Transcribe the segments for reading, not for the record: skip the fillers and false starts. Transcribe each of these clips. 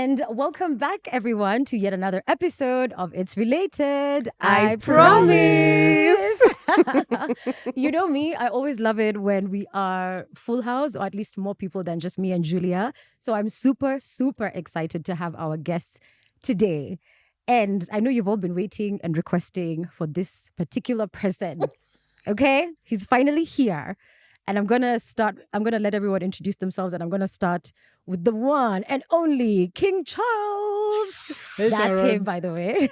And welcome back, everyone, to yet another episode of It's Related. I promise. You know me, I always love it when we are full house, or at least more people than just me and Julia. So I'm super, super excited to have our guests today. And I know you've all been waiting and requesting for this particular person. Okay? He's finally here. And I'm going to let everyone introduce themselves, and I'm going to start with the one and only King Charles. Hey, That's Sharon. him, by the way.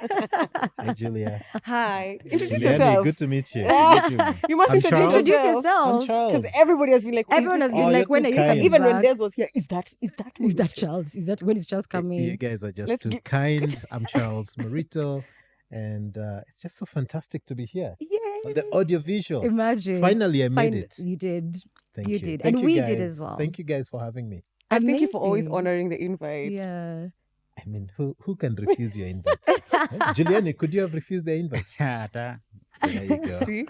Hi, Julia. Hi. Introduce Juliani, yourself. good to meet you. You must I'm introduce Charles. Introduce yourself. I'm yourself. Charles. Because everybody has been like, Everyone has been Oh, like, you're when too are you coming kind. even when back? Des was here, is that Is that Charles? When is Charles You coming? guys are just Let's too gi- kind. I'm Charles Murito. And it's just so fantastic to be here Yay. on the audiovisual. Imagine. Finally, I made it. You did. Thank you you. did. Thank And you we guys. did as well. Thank you guys for having me. And thank you for always Amazing. honoring the invite. Yeah. I mean, who can refuse your invite? Juliani, could you have refused the invite? Hata There you go. See?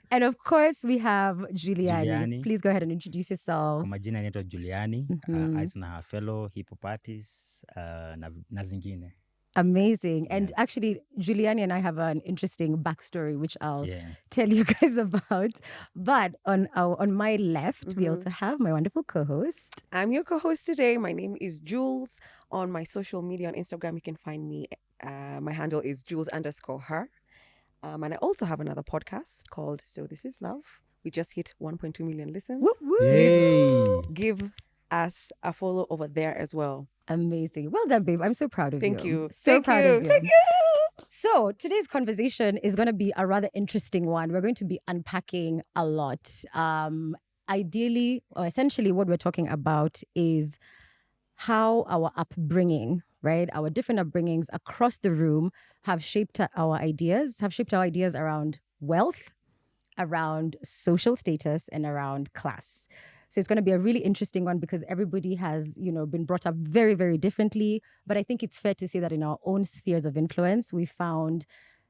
And of course, we have Juliani. Juliani. Please go ahead and introduce yourself. kwa majina naitwa Juliani, Mhm. as na fellow hip hop artist na zingine. Amazing. And Yeah. actually, Juliani and I have an interesting backstory, which I'll Yeah. tell you guys about. But on my left, we Mhm. also have my wonderful co-host. I'm your co-host today. My name is Jules. On my social media on Instagram, you can find me. My handle is Jules_her. And I also have another podcast called So This Is Love. We just hit 1.2 million listens. Whoop, whoop. Yay. Give us a follow over there as well. Amazing. Well done, babe. I'm so proud of Thank you. you. So Thank proud you. of you. Thank you. So today's conversation is going to be a rather interesting one. We're going to be unpacking a lot. Ideally, or essentially, what we're talking about is how our upbringing, right, our different upbringings across the room have shaped our ideas, around wealth, around social status, and around class. So it's going to be a really interesting one because everybody has, been brought up very, very differently. But I think it's fair to say that in our own spheres of influence, we found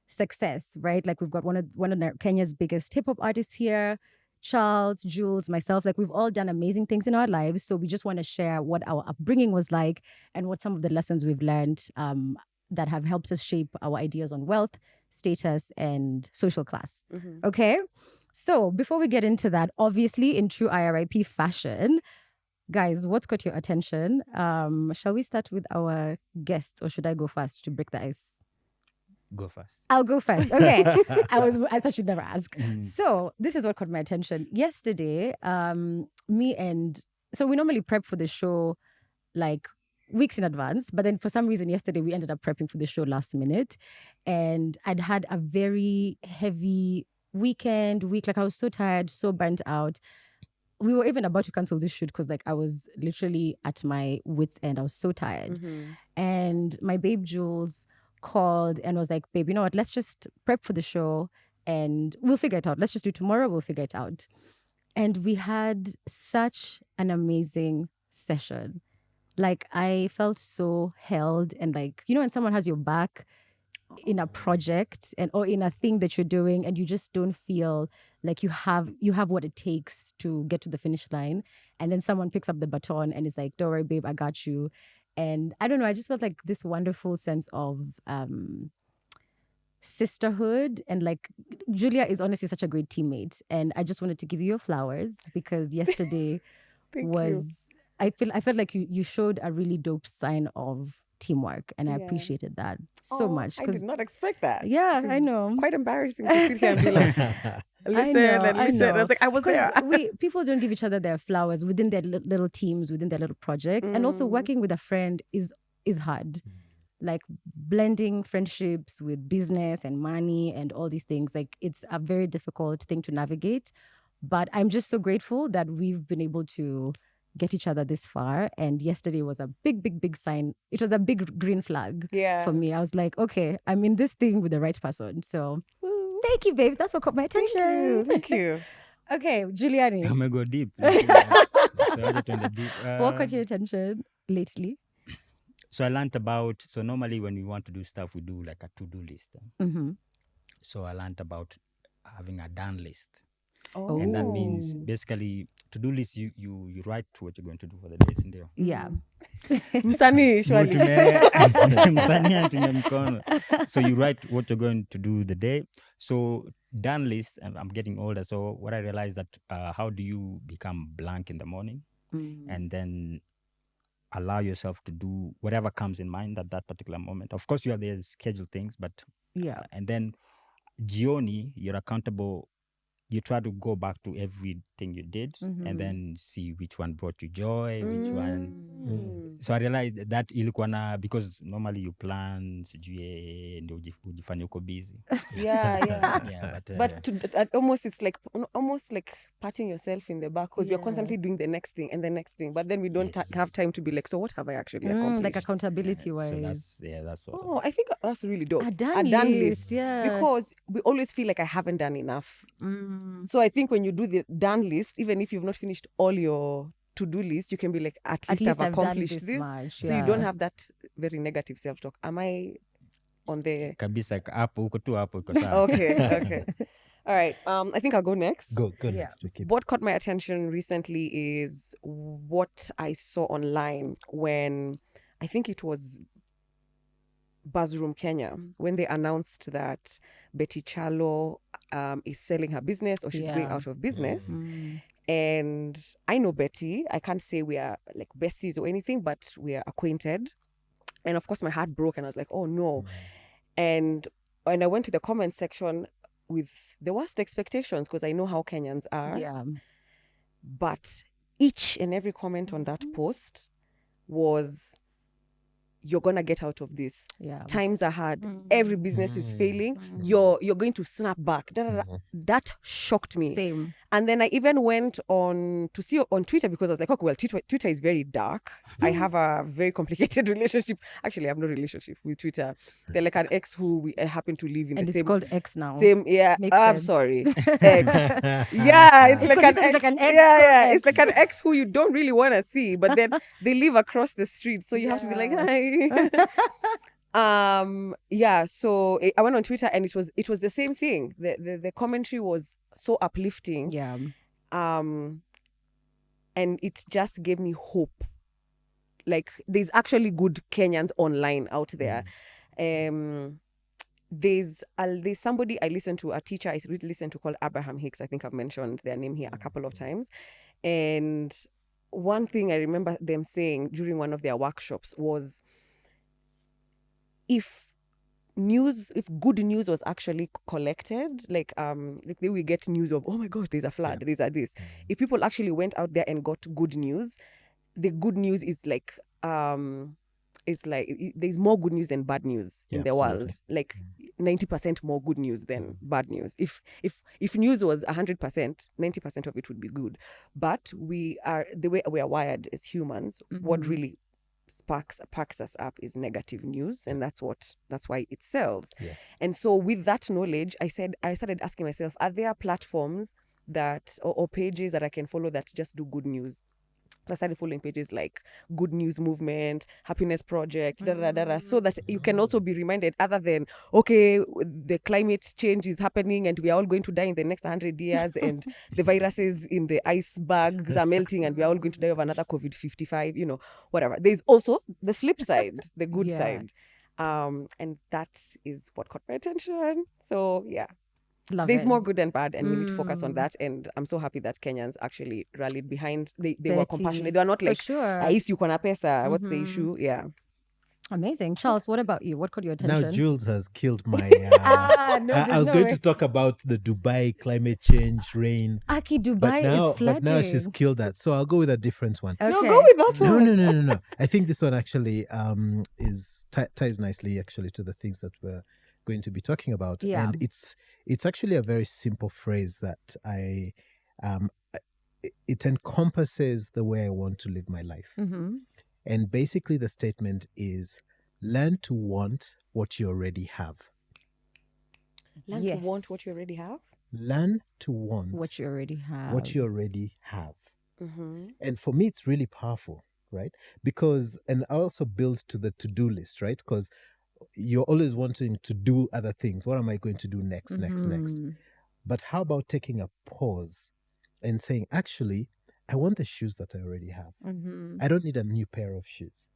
success, right? Like we've got one of Kenya's biggest hip hop artists here, Charles, Jules, myself. Like we've all done amazing things in our lives. So we just want to share what our upbringing was like and what some of the lessons we've learned that have helped us shape our ideas on wealth, status, and social class. Mhm. Okay? So before we get into that, obviously in true IRIP fashion, guys, what's got your attention? Shall we start with our guests, or should I go first to break the ice? Go first. I'll go first. Okay. I thought you'd never ask. Mm. So this is what caught my attention. Yesterday, so we normally prep for the show like weeks in advance, but then for some reason yesterday we ended up prepping for the show last minute, and I'd had a very heavy week. Like I was so tired, so burnt out. We were even about to cancel this shoot because like I was literally at my wit's end. I was so tired. Mhm. And my babe Jules called and was like, babe, you know what? Let's just prep for the show and we'll figure it out. Let's just do tomorrow. We'll figure it out. And we had such an amazing session. Like I felt so held, and like, when someone has your back in a project or in a thing that you're doing, and you just don't feel like you have what it takes to get to the finish line, and then someone picks up the baton and is like, don't worry, babe, I got you. And I don't know, I just felt like this wonderful sense of sisterhood. And like Julia is honestly such a great teammate, and I just wanted to give you your flowers because yesterday Thank you. was I felt like you showed a really dope sign of teamwork, and I Yeah. appreciated that so Oh, much. I did not expect that. Yeah, This I is know. Quite embarrassing to sit here and be like, listen know, and I listen. know. I was like, I was there. Because people don't give each other their flowers within their little teams, within their little projects, and also Mm. working with a friend is hard. Like blending friendships with business and money and all these things, like it's a very difficult thing to navigate. But I'm just so grateful that we've been able to get each other this far. And yesterday was a big, big, big sign. It was a big green flag Yeah. for me. I was like, okay, I'm in this thing with the right person. So Woo. thank you, babes. That's what caught my Thank attention. you. Thank you. Okay, Juliani, I'm gonna go deep. So wacha tuende deep. what caught your attention lately? So I learned about, so normally when we want to do stuff, we do like a to-do list. Mm-hmm. So I learned about having a done list. Oh. And that means basically to-do list, you write what you're going to do for the day, isn't there? Yeah. Msanii, surely. Msanii anatumia mkono. So you write what you're going to do the day. So done list, and I'm getting older. So what I realized that how do you become blank in the morning and then allow yourself to do whatever comes in mind at that particular moment. Of course, you have the scheduled things, but Yeah. and then Gioni, you're accountable. You try to go back to everything you did and then see which one brought you joy, which one. So I realized that ilikuwa na, because normally you plan sijui ndio ujifanye uko busy. Yeah. Yeah, But almost it's like almost like patting yourself in the back because we're constantly doing the next thing and the next thing, but then we don't have time to be like, so what have I actually accomplished? Like accountability so wise. that's what. Oh, I think that's really dope. A done list, yeah. Because we always feel like I haven't done enough. So I think when you do the done list, even if you've not finished all your to-do list, you can be like, at least I've accomplished this. Much, so you don't have that very negative self-talk. Am I on the Kabisa hapo uko tu hapo uko sawa. okay. All right. I think I'll go next. Go next. We keep. What caught my attention recently is what I saw online when I think it was Buzzroom Kenya when they announced that Betty Chalo is selling her business or she's going out of business. And I know Betty. I can't say we are like besties or anything, but we are acquainted. And of course, my heart broke and I was like, oh no. And I went to the comment section with the worst expectations because I know how Kenyans are. Yeah. But each and every comment on that post was, you're gonna get out of this. Yeah. Times are hard. Every business is failing. You're going to snap back. That shocked me. Same. And then I even went on to see on Twitter because I was like, okay, well, Twitter is very dark. I have a very complicated relationship. Actually, I have no relationship with Twitter. They're like an ex who we happen to live in And the it's same. called X now. Same, yeah. Makes I'm sense. sorry, ex. Yeah, it's like an ex. Like an ex. Yeah. It's like an ex who you don't really want to see, but then they live across the street, so you have to be like, hi. So I went on Twitter and it was the same thing. The commentary was so uplifting. Yeah. And it just gave me hope. Like there's actually good Kenyans online out there. There's somebody I listen to, a teacher I really listen to called Abraham Hicks. I think I've mentioned their name here a couple of times. And one thing I remember them saying during one of their workshops was, if good news was actually collected, like we get news of, oh my gosh, there's a flood, there's a this. If people actually went out there and got good news, the good news is like there's more good news than bad news in the world. Like 90% more good news than bad news. If news was 100%, 90% of it would be good. But the way we are wired as humans, what really packs us up is negative news, and that's why it sells. And so with that knowledge, I started asking myself, are there platforms that or pages that I can follow that just do good news? I started following pages like Good News Movement, Happiness Project, so that you can also be reminded, other than, okay, the climate change is happening and we are all going to die in the next 100 years and the viruses in the icebergs are melting and we are all going to die of another COVID-55, whatever. There's also the flip side, the good side. And that is what caught my attention. So, yeah. There's more good than bad, and we need to focus on that. And I'm so happy that Kenyans actually rallied behind. They were compassionate. They were not like, "Ais yuko na pesa. What's the issue?" Yeah. Amazing. Charles, what about you? What caught your attention? Now Jules has killed my... I was going to talk about the Dubai climate change rain. Aki, Dubai is flooding. But now she's killed that. So I'll go with a different one. Okay. No, go with that one. No. I think this one actually ties nicely actually to the things that we're going to be talking about. Yeah. And it's actually a very simple phrase that it encompasses the way I want to live my life. And basically the statement is, learn to want what you already have. Learn to want what you already have? Learn to want what you already have. What you already have. And for me, it's really powerful, right? Because, and I also build to the to-do list, right? Because you're always wanting to do other things. What am I going to do next? But how about taking a pause and saying, actually, I want the shoes that I already have. Mm-hmm. I don't need a new pair of shoes.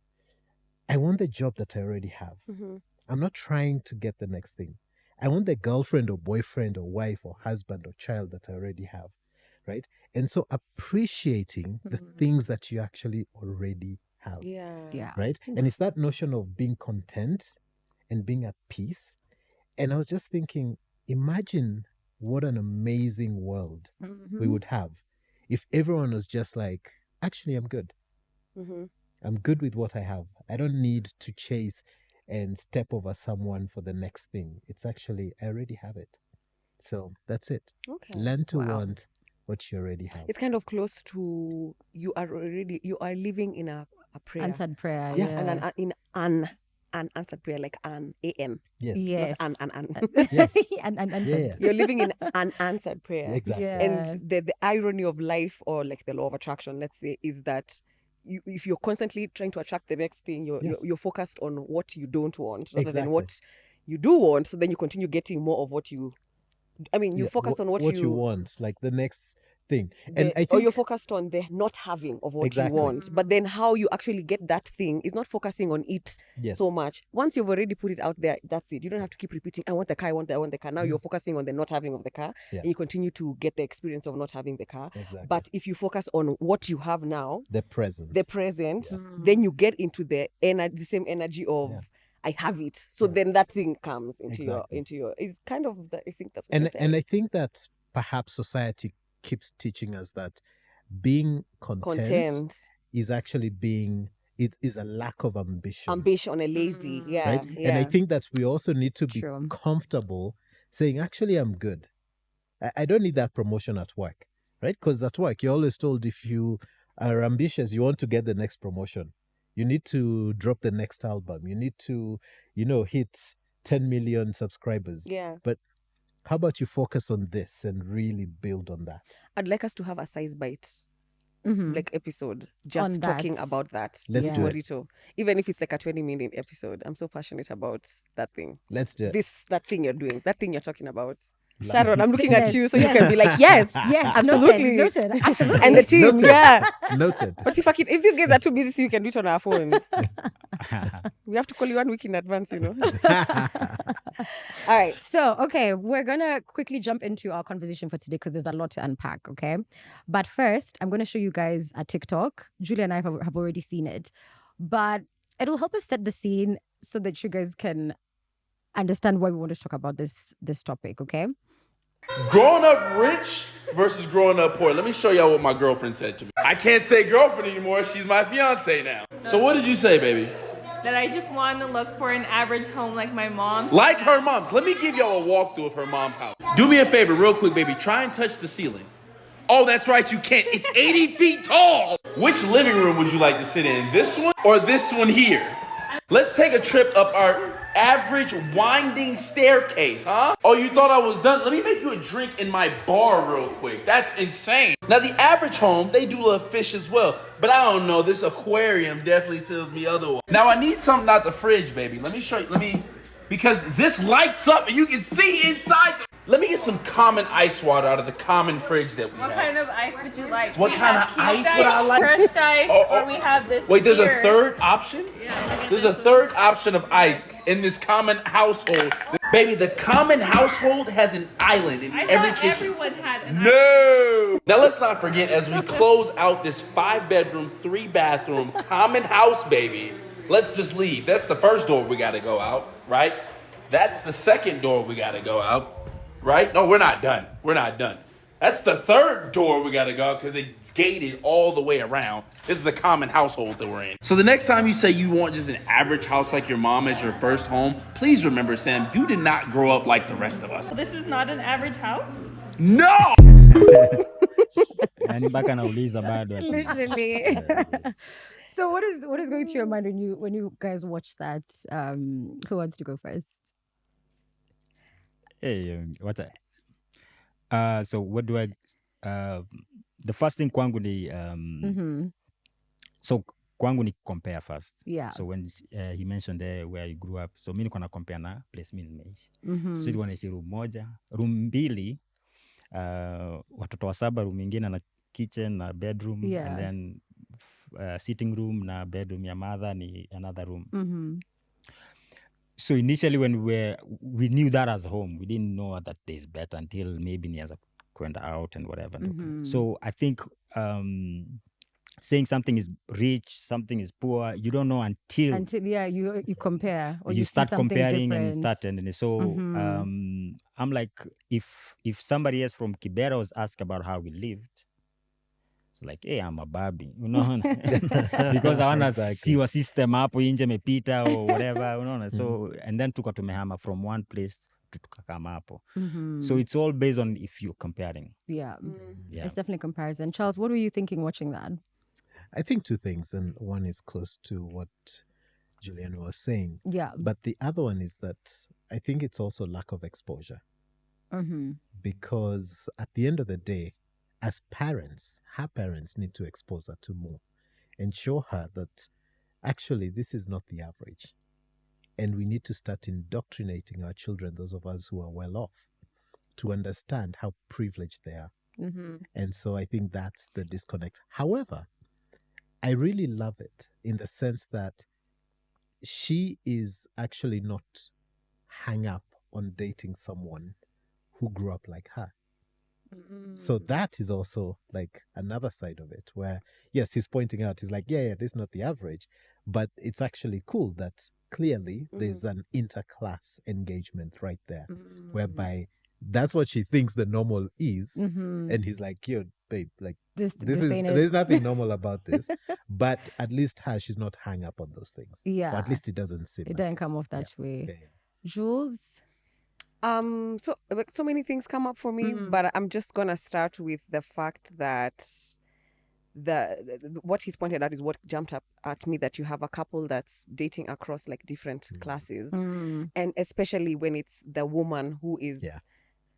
I want the job that I already have. Mm-hmm. I'm not trying to get the next thing. I want the girlfriend or boyfriend or wife or husband or child that I already have, right? And so appreciating the things that you actually already have, Yeah. right? And it's that notion of being content and being at peace. And I was just thinking, imagine what an amazing world we would have if everyone was just like, actually, I'm good. Mm-hmm. I'm good with what I have. I don't need to chase and step over someone for the next thing. It's actually, I already have it. So that's it. Okay. Learn to Wow. want what you already have. It's kind of close to you are living in a prayer. Answered prayer. Yeah. Yeah. And in an answered prayer, like an an. Yes. Yes. Not an. Yes. and Yeah, yeah. You're living in an answered prayer. Exactly. Yeah. And the irony of life, or like the law of attraction, let's say, is that if you're constantly trying to attract the next thing, Yes. you're focused on what you don't want rather than Exactly. what you do want. So then you continue getting more of what you. I mean, you Yeah, focus on what you want, like the next thing. And I or think you're focused on the not having of what Exactly. you want. But then how you actually get that thing is not focusing on it yes, so much. Once you've already put it out there, that's it. You don't have to keep repeating, I want the car, I want the car. Now you're focusing on the not having of the car, Yeah. and you continue to get the experience of not having the car. exactly. But if you focus on what you have now, the present. the present, Yes. then you get into the same energy of Yeah. I have it. So Yeah. then that thing comes into Exactly. your it's kind of I think that's what and you're saying. and I think that perhaps society keeps teaching us that being content is actually it is a lack of ambition. Ambition, a lazy, yeah, Right? yeah. And I think that we also need to be True. comfortable saying, actually, I'm good. I don't need that promotion at work, right? Because at work, you're always told if you are ambitious, you want to get the next promotion. You need to drop the next album. You need to, hit 10 million subscribers. Yeah. But how about you focus on this and really build on that? I'd like us to have a size bite Mhm. like episode just On talking that. about that. Let's Yeah. do it. Murito. Even if it's like a 20-minute episode. I'm so passionate about that thing. Let's do it. That thing you're doing, that thing you're talking about. Love Sharon, it. I'm looking at Yes, you so you yes. can be like, yes, Yes, absolutely. Noted. Absolutely. And the team, Noted. yeah. Noted. But if these guys are too busy, so you can do it on our phones. We have to call you 1 week in advance, All right. So, okay, we're going to quickly jump into our conversation for today because there's a lot to unpack, okay? But first, I'm going to show you guys a TikTok. Julia and I have already seen it, but it'll help us set the scene so that you guys can understand why we want to talk about this topic, okay? Growing up rich versus growing up poor. Let me show y'all what my girlfriend said to me. I can't say girlfriend anymore. She's my fiance now. So what did you say, baby? That I just want to look for an average home like my mom's. Like her mom's. Let me give y'all a walkthrough of her mom's house. Do me a favor real quick, baby. Try and touch the ceiling. Oh, that's right, you can't. It's 80 feet tall. Which living room would you like to sit in? This one or this one here? Let's take a trip up our average winding staircase, huh? Oh, you thought I was done? Let me make you a drink in my bar real quick. That's insane. Now, the average home, they do love fish as well. But I don't know, this aquarium definitely tells me otherwise. Now, I need something out the fridge, baby. Let me show you, because this lights up and you can see inside. Let me get some common ice water out of the common fridge that we What have. kind of ice would you like? What We kind have of cubed ice would I like? Crushed ice, Oh, or we have this. Wait, there's here. a third option? Yeah. There's a third option of ice in this common household. Baby, the common household has an island in I every thought kitchen. everyone had an ice. No! Now let's not forget, as we close out this 5-bedroom, 3-bathroom common house, baby, let's just leave. That's the first door we gotta go out, right? That's the second door we gotta go out, right? No, we're not done. We're not done. That's the third door we gotta go because it's gated all the way around. This is a common household that we're in. So the next time you say you want just an average house like your mom as your first home, please remember, Sam, you did not grow up like the rest of us. This is not an average house. No! Yani mpaka nauliza bado ati. Literally. So what is going through your mind when you guys watch that? Who wants to go first? Hey, so what do I the first thing kwangu ni Mm-hmm. so kwangu ni compare first. Yeah. So when he mentioned there where you grew up, so mimi niko na compare na place mimi nimeishi. Mm-hmm. So nilikuwa naishi room moja, room mbili, watoto wa saba, room nyingine kitchen na bedroom, Yeah. and then sitting room na bedroom ya mother ni another room. Mm-hmm. So initially when we knew that as home, we didn't know that there's better until maybe nianza kwenda out and whatever. Mm-hmm. So I think saying something is rich, something is poor, you don't know until you compare or you see start something comparing different. and start and so I'm like, if somebody else from Kibera was asked about how we lived, it's like, hey, I'm a babi, because I wanna see what system hapo inje mepita or whatever, so and then tuka tumehama from one place to tukakama hapo. So it's all based on if you're comparing. Yeah. Yeah. It's definitely comparison. Charles, what were you thinking watching that? I think two things, and one is close to what Juliani was saying. Yeah. But the other one is that I think it's also lack of exposure. Because at the end of the day, as parents, her parents need to expose her to more and show her that actually this is not the average. And we need to start indoctrinating our children, those of us who are well off, to understand how privileged they are. And so I think that's the disconnect. However, I really love it in the sense that she is actually not hung up on dating someone who grew up like her. So that is also like another side of it where, yes, he's pointing out, he's like, yeah, this is not the average, but it's actually cool that clearly there's an interclass engagement right there, whereby that's what she thinks the normal is. And he's like, yo, babe, like, there's nothing normal about this. But at least she's not hung up on those things. Yeah. Or at least it doesn't seem It doesn't come off that way. Yeah. Jules? So many things come up for me, but I'm just gonna start with the fact that what he's pointed out is what jumped up at me, that you have a couple that's dating across like different classes, and especially when it's the woman who is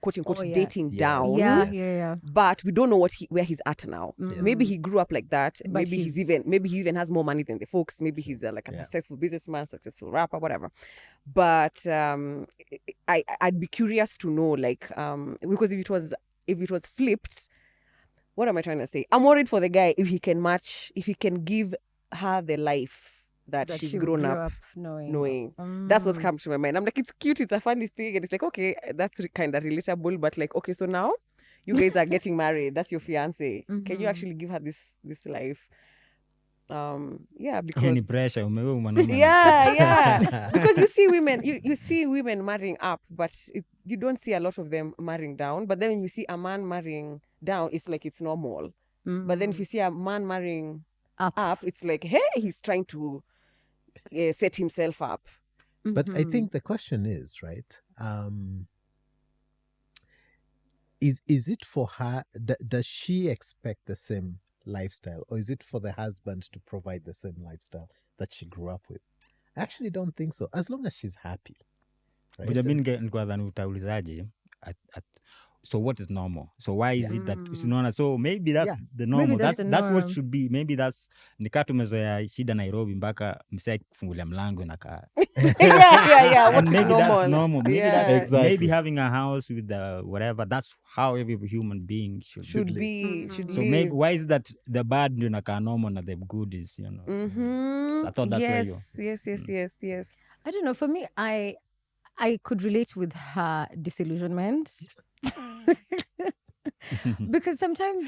quote unquote dating down. Yeah. But we don't know where he's at now. Yes. Maybe he grew up like that. But maybe he even has more money than the folks. Maybe he's like a successful businessman, successful rapper, whatever. But I'd be curious to know, like, because if it was flipped, what am I trying to say? I'm worried for the guy if he can give her the life that she's grown up knowing. That's what's come to my mind. I'm like, it's cute, it's a funny thing, and it's like, okay, that's kind of relatable, but like, okay, so now you guys are getting married, that's your fiance. Can you actually give her this life? Because Any pressure, because you see women marrying up, but you don't see a lot of them marrying down. But then when you see a man marrying down, it's like it's normal. But then if you see a man marrying up, it's like, hey, he's trying to set himself up. But I think the question is, right, is it for her, does she expect the same lifestyle, or is it for the husband to provide the same lifestyle that she grew up with? I actually don't think so, as long as she's happy, right? But nilikuwa dhani utaulizaje so what is normal? So why is it that unaona? So maybe that's the normal. That's what should be. Maybe that's nikaa tumezoea shida Nairobi mpaka msee kufungulia mlango inakaa. What is maybe normal? That's normal. Maybe that's Exactly. maybe having a house with whatever. That's how every human being should be. So maybe why is that the bad ndio inakaa normal na the good is, So I thought that's where you. Yes. I don't know. For me, I could relate with her disillusionment. Because sometimes,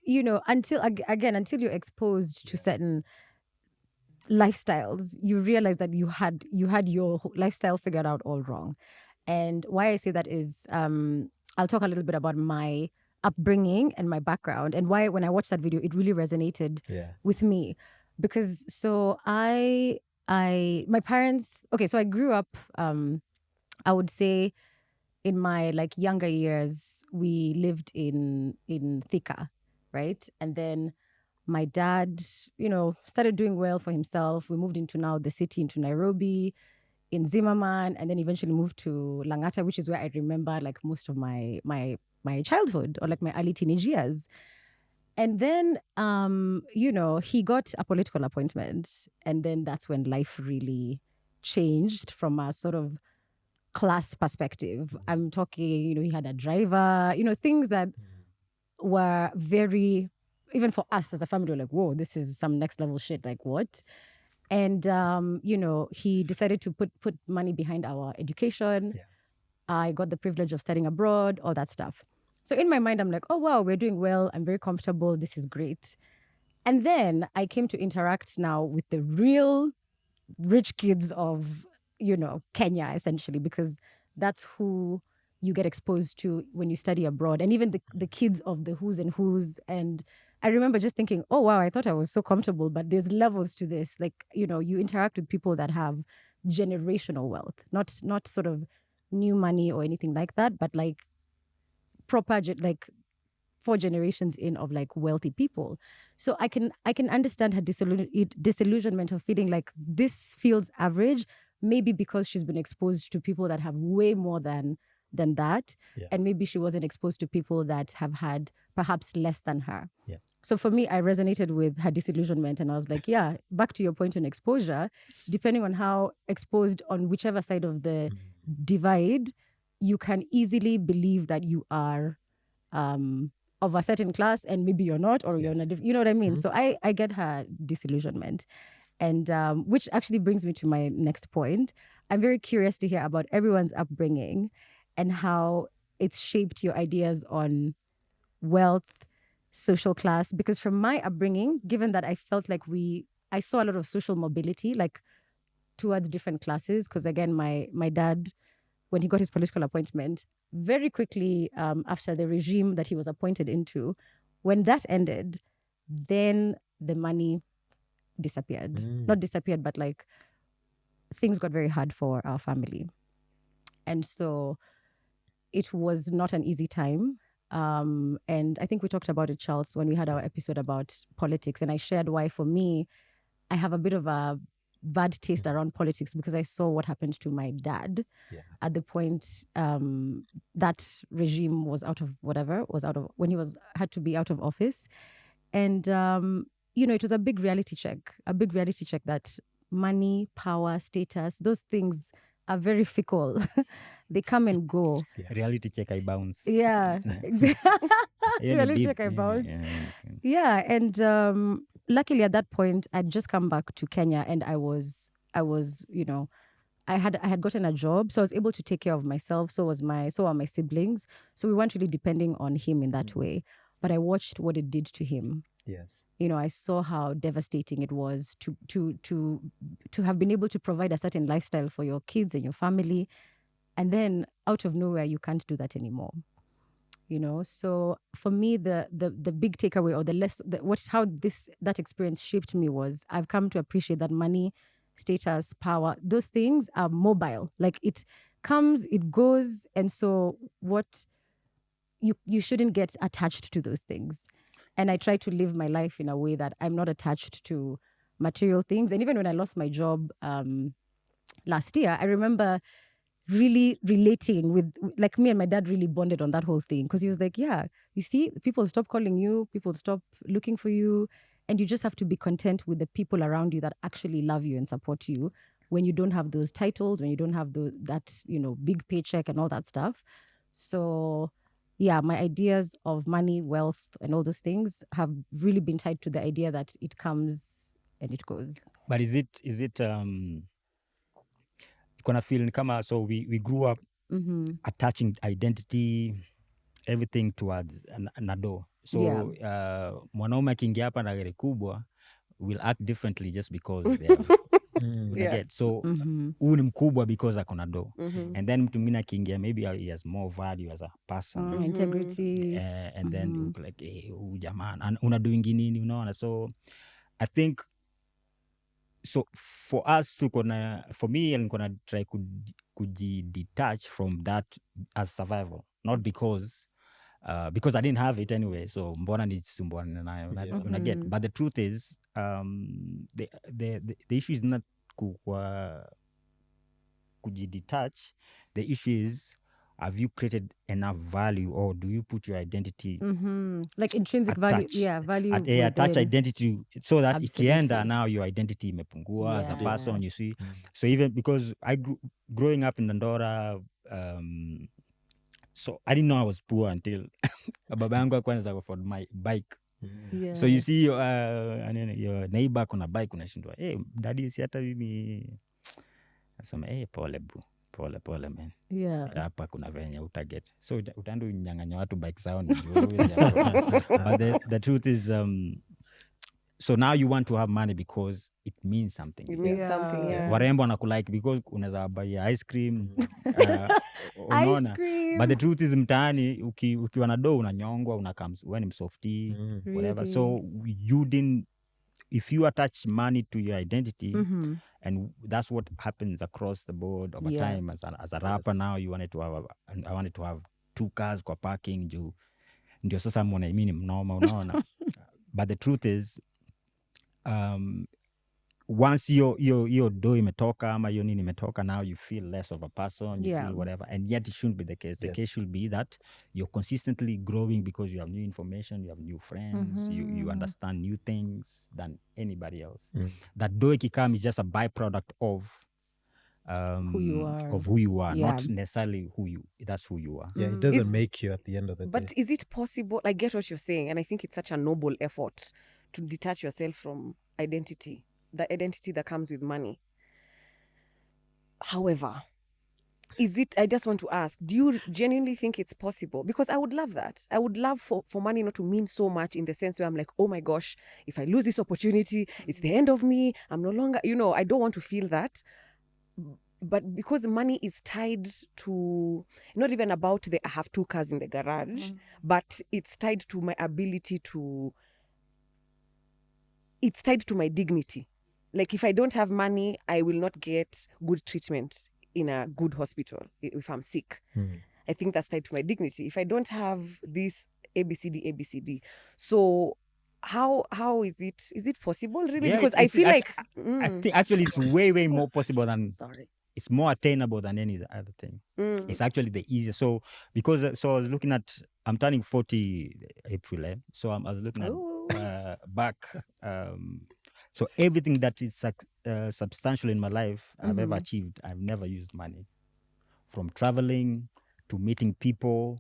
until you're exposed to certain lifestyles, you realize that you had your lifestyle figured out all wrong. And why I say that is, I'll talk a little bit about my upbringing and my background, and why when I watched that video, it really resonated with me. Because my parents, so I grew up, I would say, in my younger years, we lived in Thika, right? And then my dad, started doing well for himself. We moved into now the city, into Nairobi, in Zimmerman, and then eventually moved to Langata, which is where I remember most of my childhood, or my early teenage years. And then, he got a political appointment, and then that's when life really changed from a sort of class perspective. I'm talking, he had a driver, things that were very even for us as a family, we're like, whoa, this is some next level shit. Like what? And he decided to put money behind our education. Yeah. I got the privilege of studying abroad, all that stuff. So in my mind, I'm like, oh wow, we're doing well. I'm very comfortable. This is great. And then I came to interact now with the real rich kids of, Kenya, essentially, because that's who you get exposed to when you study abroad. And even the kids of the who's and who's. And I remember just thinking, oh, wow, I thought I was so comfortable, but there's levels to this. Like, you interact with people that have generational wealth, not sort of new money or anything like that, but like proper, like 4 generations in of like wealthy people. So I can understand her disillusionment of feeling like this feels average, maybe because she's been exposed to people that have way more than that. Yeah. And maybe she wasn't exposed to people that have had perhaps less than her. Yeah. So for me, I resonated with her disillusionment, and I was like, yeah, back to your point on exposure, depending on how exposed on whichever side of the divide, you can easily believe that you are of a certain class, and maybe you're not, or you're in a Yes. you know what I mean? So I get her disillusionment. And which actually brings me to my next point. I'm very curious to hear about everyone's upbringing and how it's shaped your ideas on wealth, social class. Because from my upbringing, given that I felt like I saw a lot of social mobility, like towards different classes. Because again, my dad, when he got his political appointment, very quickly after the regime that he was appointed into, when that ended, then the money disappeared. Not disappeared, but like things got very hard for our family. And so it was not an easy time. And I think we talked about it, Charles, when we had our episode about politics. And I shared why, for me, I have a bit of a bad taste around politics because I saw what happened to my dad at the point that regime was out of when he had to be out of office. And, it was a big reality check that money, power, status, those things are very fickle. They come and go. Reality check, I bounce. Yeah. Reality check, I bounce. Yeah. And luckily at that point, I'd just come back to Kenya, and I was, I had gotten a job, so I was able to take care of myself. So are my siblings. So we weren't really depending on him in that way. But I watched what it did to him. Yes. I saw how devastating it was to have been able to provide a certain lifestyle for your kids and your family, and then out of nowhere you can't do that anymore. So for me, the big takeaway, or that experience shaped me, was I've come to appreciate that money, status, power, those things are mobile. Like it comes, it goes, and so what you shouldn't get attached to those things. And I try to live my life in a way that I'm not attached to material things. And even when I lost my job last year, I remember really relating with, like, me and my dad really bonded on that whole thing, because he was like, yeah, you see, people stop calling you, people stop looking for you, and you just have to be content with the people around you that actually love you and support you when you don't have those titles, when you don't have that big paycheck and all that stuff. So yeah, my ideas of money, wealth, and all those things have really been tied to the idea that it comes and it goes. But is it gonna feel kama, so we grew up attaching identity, everything towards nado. So mwanaume akiingia hapa na gari kubwa will act differently just because they have get. So huu ni mkubwa because akona do. And then mtu mwingine akiingia, maybe he has more value as a person, integrity, and then like huyu jamaa unadoingi nini, unaona. So I think, so for us for me, I'm gonna try kujidetach from that as survival, not because I didn't have it anyway, so mbona nisumbuane nayo, una get. But the truth is, the issue is not kujidetach. The issue is, have you created enough value, or do you put your identity like intrinsic value? Yeah, value. Attach identity, so that Absolutely. ikienda, now your identity imepungua as a person, you see. So even because I growing up in Dandora, so I didn't know I was poor until baba yangu alikuwa anaweza afford my bike Yeah. So you see your neighbor kuna bike unashindwa, hey, daddy si hata mimi nasema, hey, pole bro, pole man. Yeah. Hapa kuna venye utaget. So utaenda unyang'anya watu bike zao ni juu huwezi afford. But the truth is so now you want to have money because it means something. It means Yeah. something, yeah. Warembo wanakulike because unaweza buy ice cream. Ice Unaona? cream. But the truth is mtaani ukiwa na do unanyongwa, wewe ni msofty, whatever. Really? So you didn't, if you attach money to your identity, and that's what happens across the board over Yeah. time. As a rapper now, I wanted to have 2 cars kwa parking juu ndio sasa mwone mimi ni mnoma, unaona. But the truth is once your do imetoka ama your nini imetoka, now you feel less of a person, you feel whatever, and yet it shouldn't be the case. The case should be that you're consistently growing because you have new information, you have new friends, you understand new things than anybody else. That do ikikam is just a byproduct of who you are. Not necessarily that's who you are. Yeah, it doesn't make you at the end of the day. But is it possible? I get what you're saying, and I think it's such a noble effort to detach yourself from identity, the identity that comes with money. However, I just want to ask, do you genuinely think it's possible? Because I would love that. I would love for money not to mean so much, in the sense where I'm like, oh my gosh, if I lose this opportunity, it's the end of me. I'm no longer, I don't want to feel that. But because money is tied to, not even about I have 2 cars in the garage, but it's tied to my ability to, it's tied to my dignity. Like if I don't have money, I will not get good treatment in a good hospital if I'm sick. I think that's tied to my dignity. If I don't have this ABCD. So how is it possible really? Yeah, because I feel I think actually it's way more possible than it's more attainable than any other thing. It's actually the easiest. So because I was looking at, I'm turning 40 April, so I was looking at back. So everything that is substantial in my life I've ever achieved, I've never used money. From traveling to meeting people.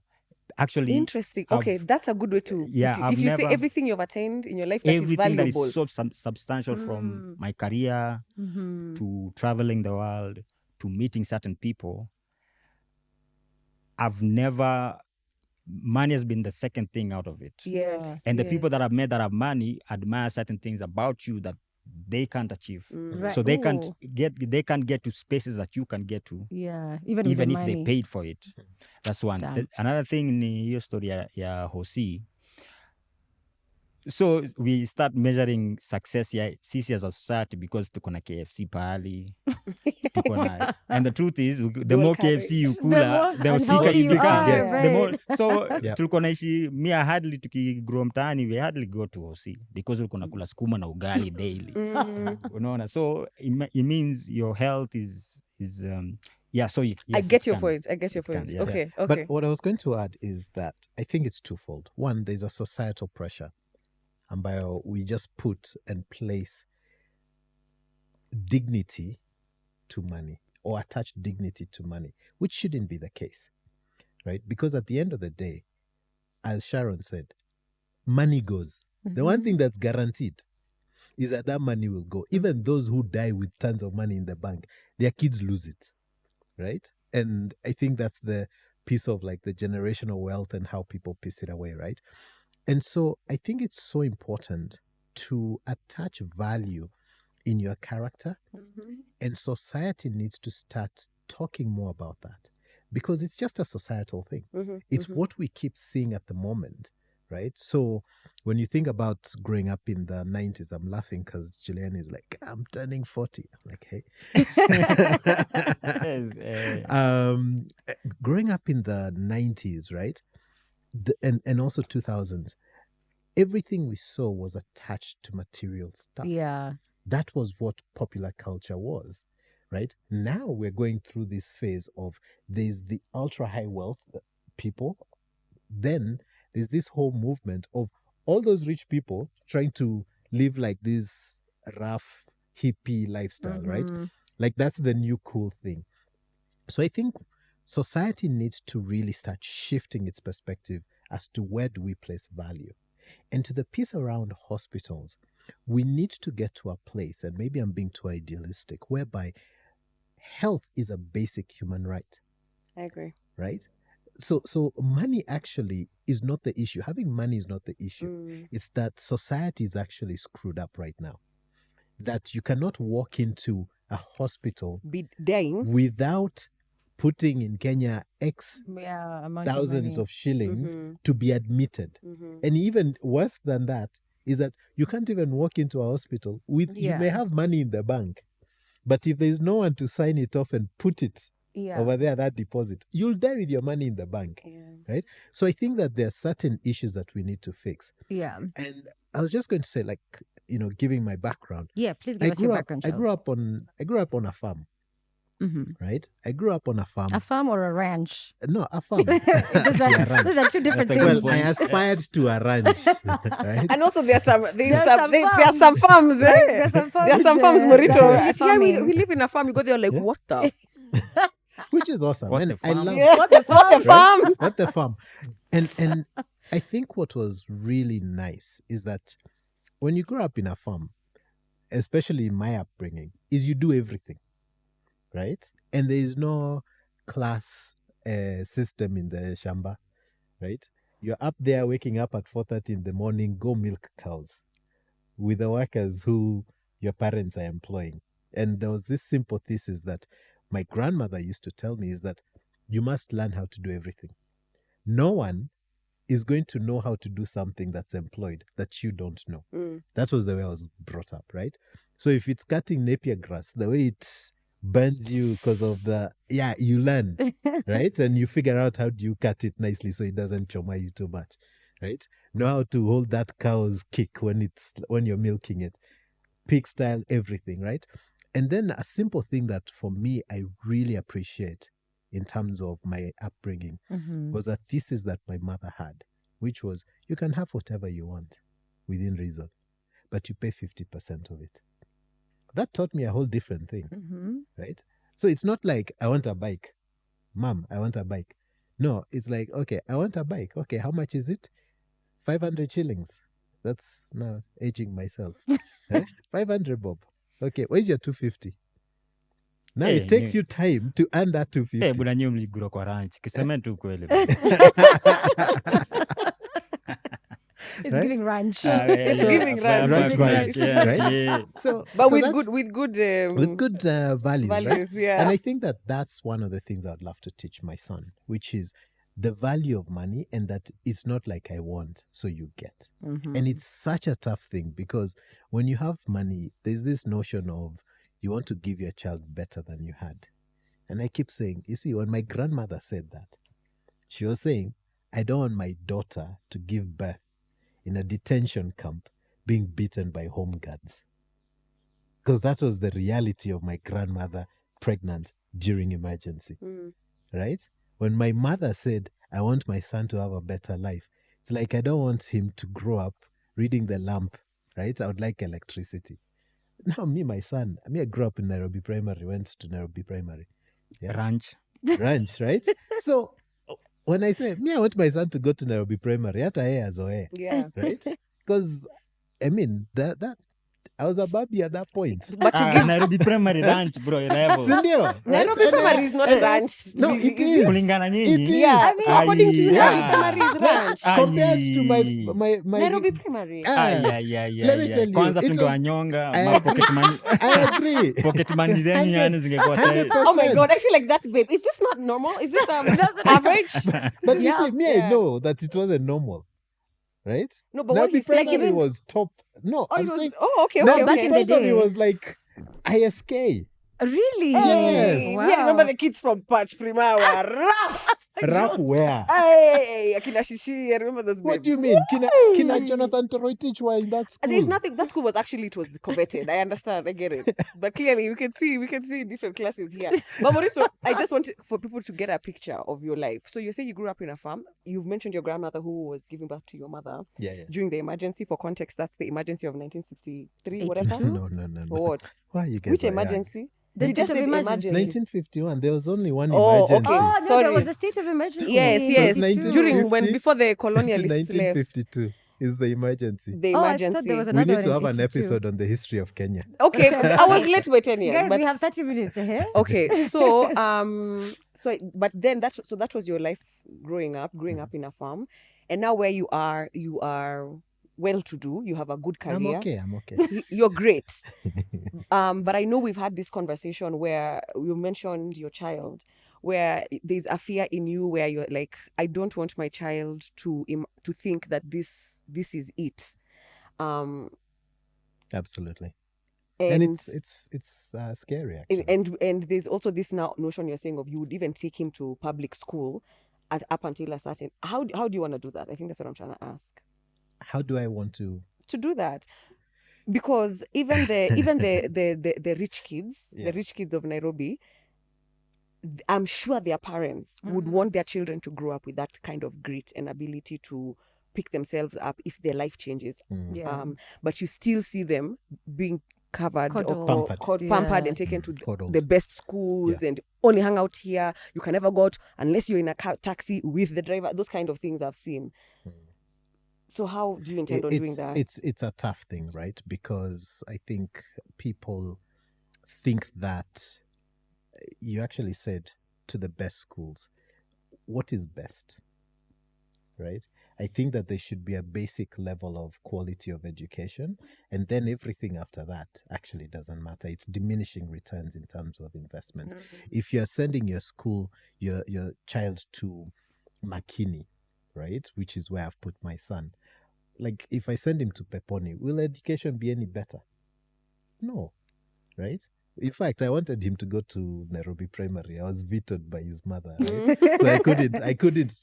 Actually, interesting. Okay, that's a good way to yeah, put it. If you say everything you've attained in your life that is everything valuable, that is so substantial, from my career to traveling the world to meeting certain people, money has been the second thing out of it. yes. And the people that I've met that have money admire certain things about you that they can't achieve. Right. So they can't get to spaces that you can get to. Yeah, even if money. they paid for it. That's one. Another thing ni hiyo story ya Hosi. So we start measuring success ya sisi as a society because tuko na KFC pahali. And the truth is, the more KFC you kula, the sicker you become. The more, so tulikuwa naishi, mia hardly tukigrow mtaani, we hardly go to Hosi because ulikuwa nakula sukuma na ugali daily. Unaona? So it means your health is so yes, I get your point. Yeah. Okay. But what I was going to add is that I think it's twofold. One, there's a societal pressure, ambayo we just put and place dignity to money, or attach dignity to money, which shouldn't be the case, right? Because at the end of the day, as Sharon said, money goes. The one thing that's guaranteed is that money will go. Even those who die with tons of money in the bank, their kids lose it, right? And I think that's the piece of like the generational wealth and how people piece it away, right? And so I think it's so important to attach value in your character, and society needs to start talking more about that, because it's just a societal thing. It's what we keep seeing at the moment, right? So when you think about growing up in the 90s, I'm laughing because Juliani is like, I'm turning 40. I'm like, hey. Growing up in the 90s, right? And also 2000s, everything we saw was attached to material stuff. Yeah. That was what popular culture was, right? Now we're going through this phase of there's the ultra high wealth people. Then there's this whole movement of all those rich people trying to live like this rough hippie lifestyle, right? Like that's the new cool thing. So I think society needs to really start shifting its perspective as to where do we place value. And to the piece around hospitals, we need to get to a place, and maybe I'm being too idealistic, whereby health is a basic human right, I agree. right? So money actually is not the issue. Having money is not the issue. It's that society is actually screwed up right now. That you cannot walk into a hospital Be dying. without putting in Kenya X amount thousands of of shillings to be admitted. And even worse than that is that you can't even walk into a hospital with, you may have money in the bank, but if there's no one to sign it off and put it over there, that deposit, you'll die with your money in the bank, right? So I think that there are certain issues that we need to fix. Yeah. And I was just going to say, like, giving my background. Yeah, please give us your background. I grew up on a farm. Right? I grew up on a farm. A farm or a ranch? No, a farm. Those are two different That's a things. good Well, I point. aspired to a ranch, right? And also there are some some farms. There are some There are some farms, farms, Murito. yeah, Yeah, we farming. live in a farm. You go there like, Yeah. what the? Which is awesome. What And the I farm? love What the farm? right? What the farm. And I think what was really nice is that when you grow up in a farm, especially in my upbringing, is you do everything, right? And there is no class system in the shamba, right? You're up there waking up at 4:30 in the morning, go milk cows with the workers who your parents are employing. And there was this simple thesis that my grandmother used to tell me is that you must learn how to do everything. No one is going to know how to do something that's employed that you don't know. That was the way I was brought up, right? So if it's cutting napier grass, the way it burns you because of you learn, right? And you figure out how do you cut it nicely so it doesn't choma you too much, right? Know how to hold that cow's kick when you're milking it. Pig style, everything, right? And then a simple thing that for me I really appreciate in terms of my upbringing was a thesis that my mother had, which was you can have whatever you want within reason, but you pay 50% of it. That taught me a whole different thing, right? So it's not like I want a bike. Mom, I want a bike. No, it's like, okay, I want a bike. Okay, how much is it? 500 shillings. That's now aging myself. 500 bob. Okay, where's your 250? Now Hey, it takes you time to earn that 250. Bwana nyi mligura kwa ranch. Kiseme tu kweli. It's Right? giving ranch. It's giving ranch. Ranch vibes, Yeah, right? yeah. But so with that's- good values, right? values, yeah. And I think that that's one of the things I'd love to teach my son, which is the value of money, and that it's not like I want, so you get. And it's such a tough thing because when you have money, there's this notion of you want to give your child better than you had. And I keep saying, you see, when my grandmother said that, she was saying, I don't want my daughter to give birth in a detention camp being beaten by home guards. Because that was the reality of my grandmother pregnant during emergency, right? When my mother said, I want my son to have a better life, it's like I don't want him to grow up reading the lamp, right? I would like electricity. Now, my son, I grew up in Nairobi Primary, went to Nairobi Primary. Yeah. Ranch. Ranch, right? So when I say, I want my son to go to Nairobi Primary, hata yeye azoee, Yeah. right? Because, that I was a baby at that point. But you give Nairobi Primary Ranch, bro, level. Sindio, right? Nairobi And, Primary is not and- ranch. No, it is. Kulingana It nyinyi. is. Yeah, I mean, according to you, Nairobi Ah. Primary is ranch. Compared to my Nairobi Primary. let me tell you, Kwanza it was- tungewanyonga I ma pocket money. I agree. Pocket money zenyu yani zingekuwa sahi. 100%. Oh my God, I feel like that's babe. Is this not normal? Is this average? But you Yeah, see, I yeah. know that it wasn't normal, right? No, but what Nairobi he's saying, Primary even was top. No, oh, I'm it was, saying okay, no, okay, back okay. in the Primary day. was like ISK. Really? Yes. Wow. Yeah, I remember the kids from Patch Prima were rough. Rough wear. Hey, Akina Shishi, I remember those What babes. do you mean? Kina Jonathan Toroitich were in that school. There's nothing. That school was actually, it was coveted. I understand. I get it. But clearly, we can see different classes here. But Murito, I just want for people to get a picture of your life. So you say you grew up in a farm. You've mentioned your grandmother who was giving birth to your mother Yeah. during the emergency. For context, that's the emergency of 1963, 82? whatever. No. Or what? Why you guys Which are young? emergency? The You just state of said emergency. 1951. There was only one Oh, emergency. okay. Oh, no, Sorry. there was a state of emergency. Yes, It yes. was 1950 During before the to colonialists left. 1952. is the emergency. The Oh, I emergency. thought there was We another need one to in have an 82. episode on the history of Kenya. Okay, I was late by 10 years. Guys, but we have 30 minutes here. Okay, so but then that was your life growing up in a farm, and now where you are well to do, you have a good career. I'm okay. You're great. But I know we've had this conversation where you mentioned your child, where there's a fear in you where you're like, I don't want my child to think that this is it. Absolutely. And it's scary, actually. And there's also this now notion you're saying of you would even take him to public school up until a certain. How do you want to do that? I think that's what I'm trying to ask. How do I want to do that? Because even the rich kids, the rich kids of Nairobi, I'm sure their parents would want their children to grow up with that kind of grit and ability to pick themselves up if their life changes. Yeah. But you still see them being covered Coddled. or pampered and taken to Coddled. the best schools and only hang out here. You can never go out unless you're in a taxi with the driver. Those kind of things I've seen. So how do you intend on doing that? It's a tough thing, right? Because I think people think that you actually said to the best schools, what is best, right? I think that there should be a basic level of quality of education, and then everything after that actually doesn't matter. It's diminishing returns in terms of investment. If you're sending your child to Makini, right, which is where I've put my son, like if I send him to Peponi, will education be any better? No, right? In fact, I wanted him to go to Nairobi Primary. I was vetoed by his mother, right? So I couldn't.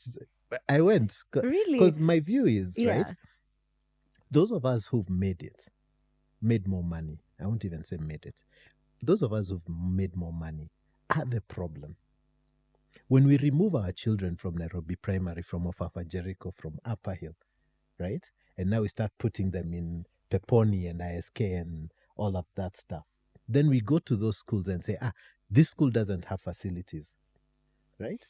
I went. Really? Because my view is, right, those of us who've made more money, I won't even say made it, those of us who've made more money are the problem. When we remove our children from Nairobi Primary, from Ofafa Jericho, from Upper Hill, right, and now we start putting them in Peponi and ISK and all of that stuff, then we go to those schools and say, this school doesn't have facilities, right?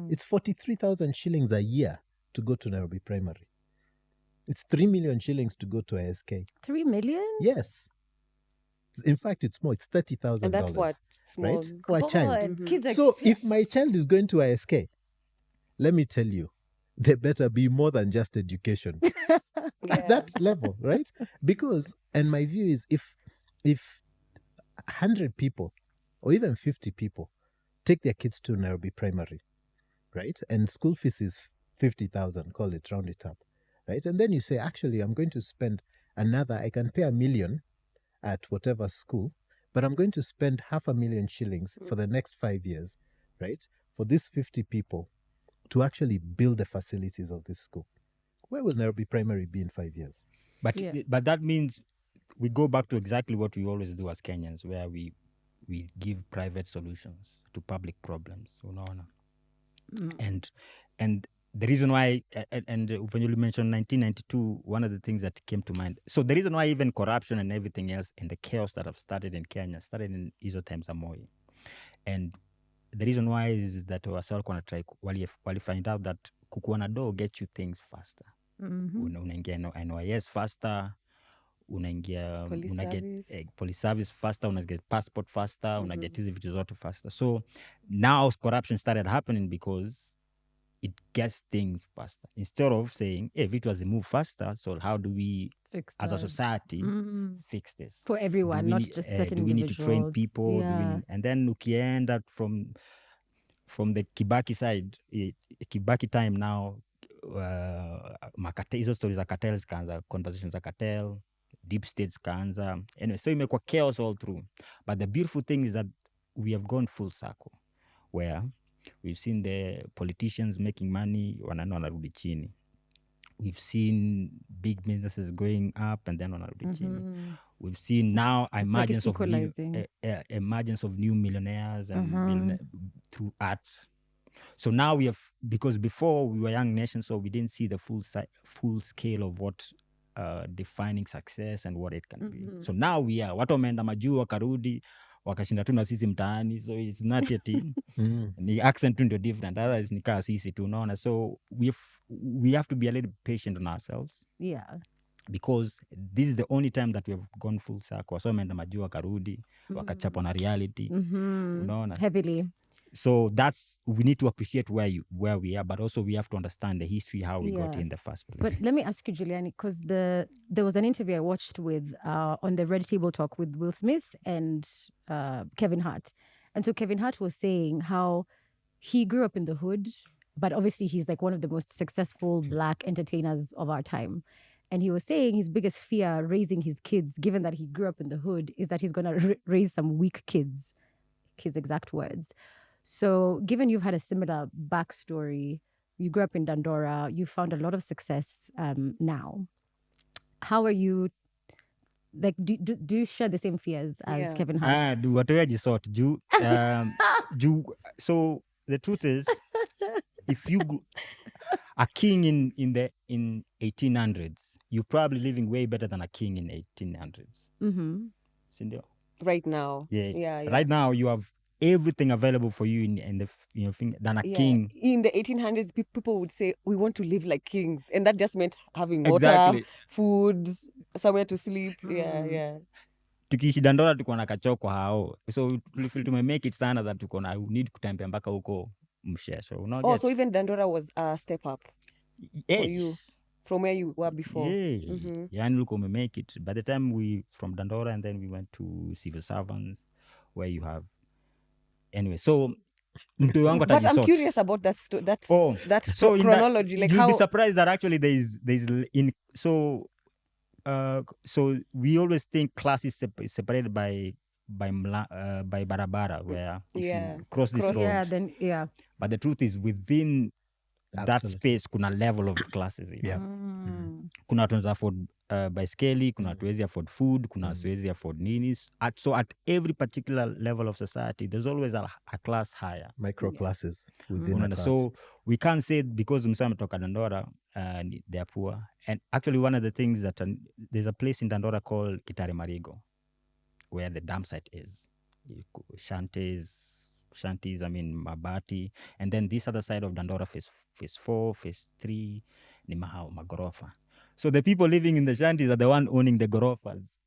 It's 43,000 shillings a year to go to Nairobi Primary. It's 3 million shillings to go to ISK. 3 million? Yes. In fact, it's more. It's $30,000. And that's what small, right? For a child. Kids So if my child is going to ISK, let me tell you, there better be more than just education at that level, right? Because, and my view is, if 100 people or even 50 people take their kids to Nairobi Primary, right, and school fees is 50,000, call it, round it up, right, and then you say, actually, I'm going to spend I can pay $1 million at whatever school, but I'm going to spend 500,000 shillings for the next 5 years, right, for these 50 people to actually build the facilities of this school. Where will Nairobi Primary be in 5 years? But that means we go back to exactly what we always do as Kenyans, where we give private solutions to public problems. And the reason why, and when you mentioned 1992, one of the things that came to mind. So the reason why even corruption and everything else and the chaos that have started in Kenya started in hizo times za Moi. And the reason why is that wasal kona try wali find out that kukuwa na do get you things faster. Unaingia NYS faster, unaingia police service faster, unaget passport faster, unaget hizi vitu zote faster. So now corruption started happening because it gets things faster. Instead of saying, hey, vitu has move faster, so how do we Fix as a society fix this? For everyone, not just certain do we need to train individuals? people? Yeah. And then ukienda from the Kibaki side, Kibaki time now, hizo stories za cartels kaanza, conversations za cartel, deep states kaanza. Anyway, so imekuwa chaos all through. But the beautiful thing is that we have gone full circle, where we've seen the politicians making money, wanarudi chini. We've seen big businesses going up and then wanarudi chini. We've seen now emergence of new millionaires and through art. So now we have, because before we were young nations, so we didn't see the full scale of what defining success and what it can be. So now we are, watu wameenda majuu wakarudi, wakashinda tu na sisi mtaani, so it's not yet ni accent tu ndio different, otherwise ni kaa sisi tu, unaona. So we have to be a little patient on ourselves, Yeah. because this is the only time that we have gone full circle. So wameenda majuu wakarudi wakachapwa na reality, unaona. Heavily. So we need to appreciate where we are, but also we have to understand the history, how we got Yeah. here in the first place. But let me ask you, Juliani, because there was an interview I watched with on the Red Table Talk with Will Smith and Kevin Hart. And so Kevin Hart was saying how he grew up in the hood, but obviously he's like one of the most successful Black entertainers of our time. And he was saying his biggest fear raising his kids, given that he grew up in the hood, is that he's going to raise some weak kids, his exact words. So given you've had a similar backstory, you grew up in Dandora, you found a lot of success now. How are you, like, do you share the same fears as Kevin Hart? Watoyaji sort juu so the truth is, if you a king in 1800s, you're probably living way better than a king in 1800s. Sindio? Right now. Yeah. Right now you have everything available for you in the thing than a king. In the 1800s, people would say, we want to live like kings. And that just meant having water, Exactly. food, somewhere to sleep. Yeah. Tukiishi Dandora tuko na kachoko hao. So tulifeel tumemake it sana that tuko na need kutembea mpaka huko Mshesho. So even Dandora was a step up for you from where you were before. Yeah. Yani look, we make it. By the time we from Dandora, and then we went to civil servants, where you have anyway. So mtu wangu But I'm atajisort. curious about that So chronology. Like you'll how be surprised that actually there's in so we always think class is separated by barabara, where if you cross this road. But the truth is, within that space kuna level of classes. Kuna watu wanaweza afford baiskeli, kuna watu wezi afford food, kuna watu wezi afford nini. So at every particular level of society, there's always a class higher. Micro classes within a class. So we can't say because msa ametoka Dandora, they are poor. And actually one of the things that there's a place in Dandora called Kitare Marigo, where the dam site is. Shanties, I mean Mabati, and then this other side of Dandora, phase 4, phase 3, ni magorofa. So the people living in the shanties are the one owning the gorofas.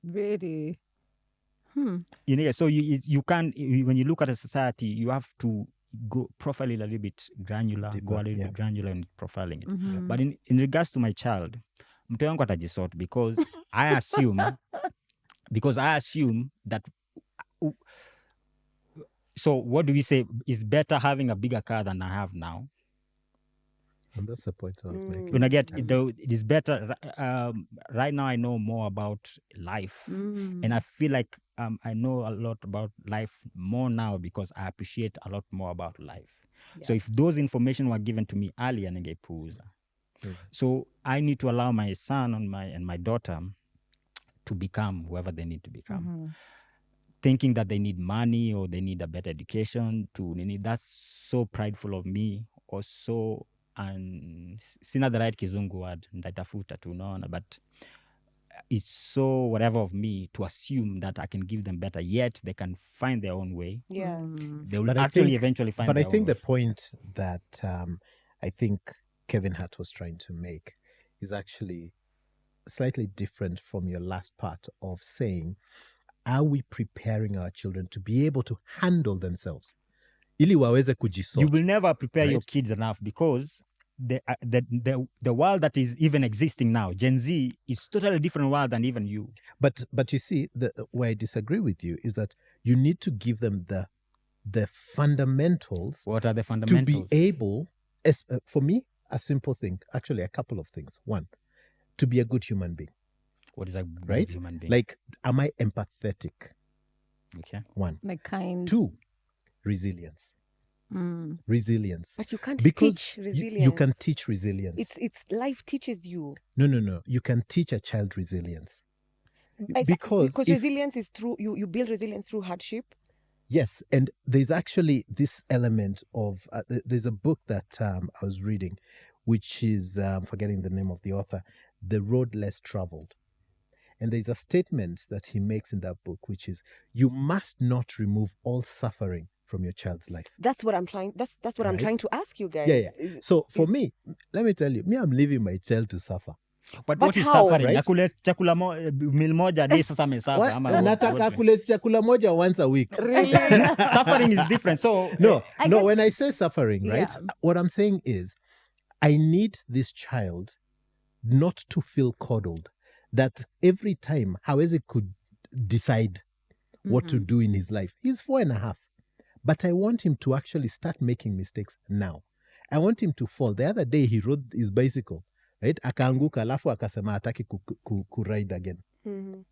Really? So you can't, when you look at a society, you have to go profile it a little bit granular, deeper, go a little bit granular in profiling it. But in regards to my child, mtu wangu atajisort, because I assume that. So what do we say is better having a bigger car than I have now? And that's the point I was making. When I get it is better. Right now I know more about life, and I feel like I know a lot about life more now because I appreciate a lot more about life. So if those information were given to me earlier, ningepuuza. So I need to allow my son and my daughter to become whoever they need to become. Thinking that they need money or they need a better education that's so prideful of me, or so, and sina the right kizungu word ndaitafuta tu, unaona, but it's so whatever of me to assume that I can give them better, yet they can find their own way. They will eventually find their own way. But I think the point that I think Kevin Hart was trying to make is actually slightly different from your last part of saying, are we preparing our children to be able to handle themselves? Ili waweze kujisort. You will never prepare your kids enough, because the world that is even existing now, Gen Z, is totally different world than even you. But you see, where I disagree with you is that you need to give them the fundamentals. What are the fundamentals? To be able, for me, a simple thing, actually a couple of things. One, to be a good human being. What is a good right? human being? Like, am I empathetic? Okay. One. Like kind. 2, resilience. Resilience. But you can't because teach resilience. You can teach resilience. It's life teaches you. No. You can teach a child resilience. Because resilience is through, you build resilience through hardship. Yes, and there's actually this element of, there's a book that I was reading, which is, forgetting the name of the author, The Road Less Traveled. And there's a statement that he makes in that book, which is, you must not remove all suffering from your child's life. That's what I'm trying. That's what I'm Right. trying to ask you guys. Yeah. Is- So for me, let me tell you, I'm leaving my child to suffer. But But what is how? suffering? Right? Akule chakula meal moja day sasa amesafa ama Nataka kule chakula moja once a week. Really? suffering is different. So No, I guess- when I say suffering, right? Yeah. What I'm saying is, I need this child not to feel coddled. That every time, however, could decide what to do in his life. He's 4.5. But I want him to actually start making mistakes now. I want him to fall. The other day, he rode his bicycle, right? Akaanguka, alafu akasema hataki ku-ride again.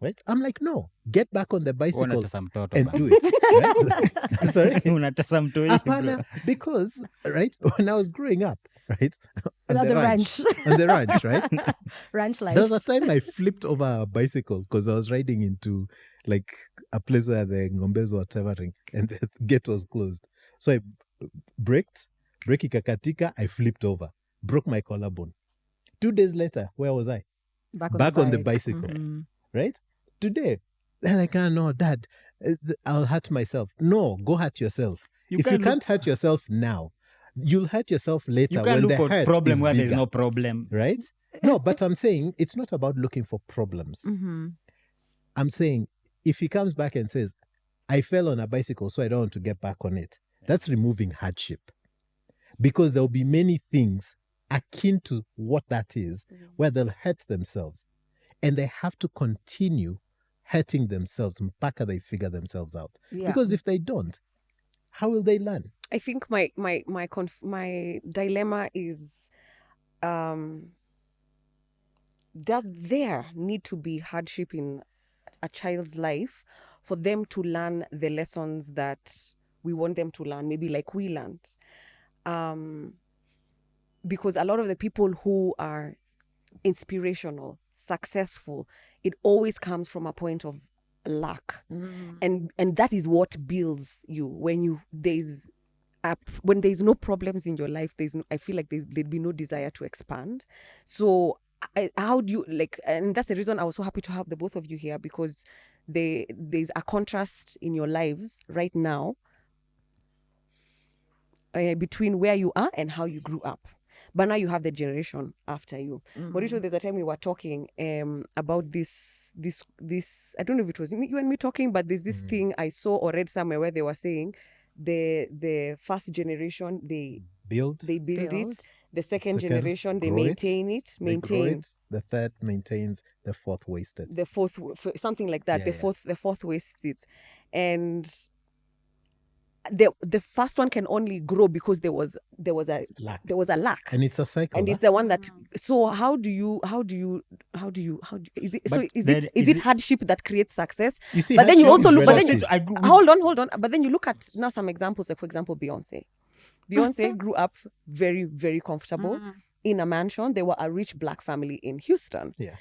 Right? I'm like, no, get back on the bicycle unatesa mtoto and bana. do it. Right? Sorry? Unatesa mtoi. Hapana, because, right, when I was growing up, right? On the ranch. On the ranch, right? Ranch life. There was a time I flipped over a bicycle because I was riding into like a place where the ngombes were tethering and the gate was closed. So I braked, brake ikakatika, I flipped over, broke my collarbone. 2 days later, where was I? Back on the bike. bicycle. Mhm. Right? Today, they're like, oh, no, Dad, I'll hurt myself. No, go hurt yourself. If you can't hurt yourself now, you'll hurt yourself later You when can't look the for hurt problem is where there's bigger, no problem. right? No, but I'm saying it's not about looking for problems. Mhm. I'm saying if he comes back and says, I fell on a bicycle, so I don't want to get back on it, that's removing hardship. Because there'll be many things akin to what that is, where they'll hurt themselves. And they have to continue hurting themselves mpaka they figure themselves out. Yeah. Because if they don't, how will they learn? I think my dilemma is, does there need to be hardship in a child's life for them to learn the lessons that we want them to learn, maybe like we learned? Because a lot of the people who are inspirational, successful, it always comes from a point of lack. And that is what builds you. When there's no problems in your life, I feel like there'd be no desire to expand. So how do you, like, and that's the reason I was so happy to have the both of you here, because there's a contrast in your lives right now between where you are and how you grew up. But now you have the generation after you. Murito, there's a time we were talking about this. I don't know if it was you and me talking, but there's this thing I saw or read somewhere where they were saying the first generation they build it. The second generation they maintain it. They grow it. The third maintains. The fourth wastes it. The fourth, something like that. Yeah, the fourth wastes it, and the first one can only grow because there was a lack, and it's a cycle. and it's the one that. So how do you is it? But Is it hardship that creates success? You see, But then you hardship also is look. But then relative. hold on. But then you look at now some examples. Like for example, Beyonce. Beyonce grew up very, very comfortable in a mansion. They were a rich black family in Houston. Yeah.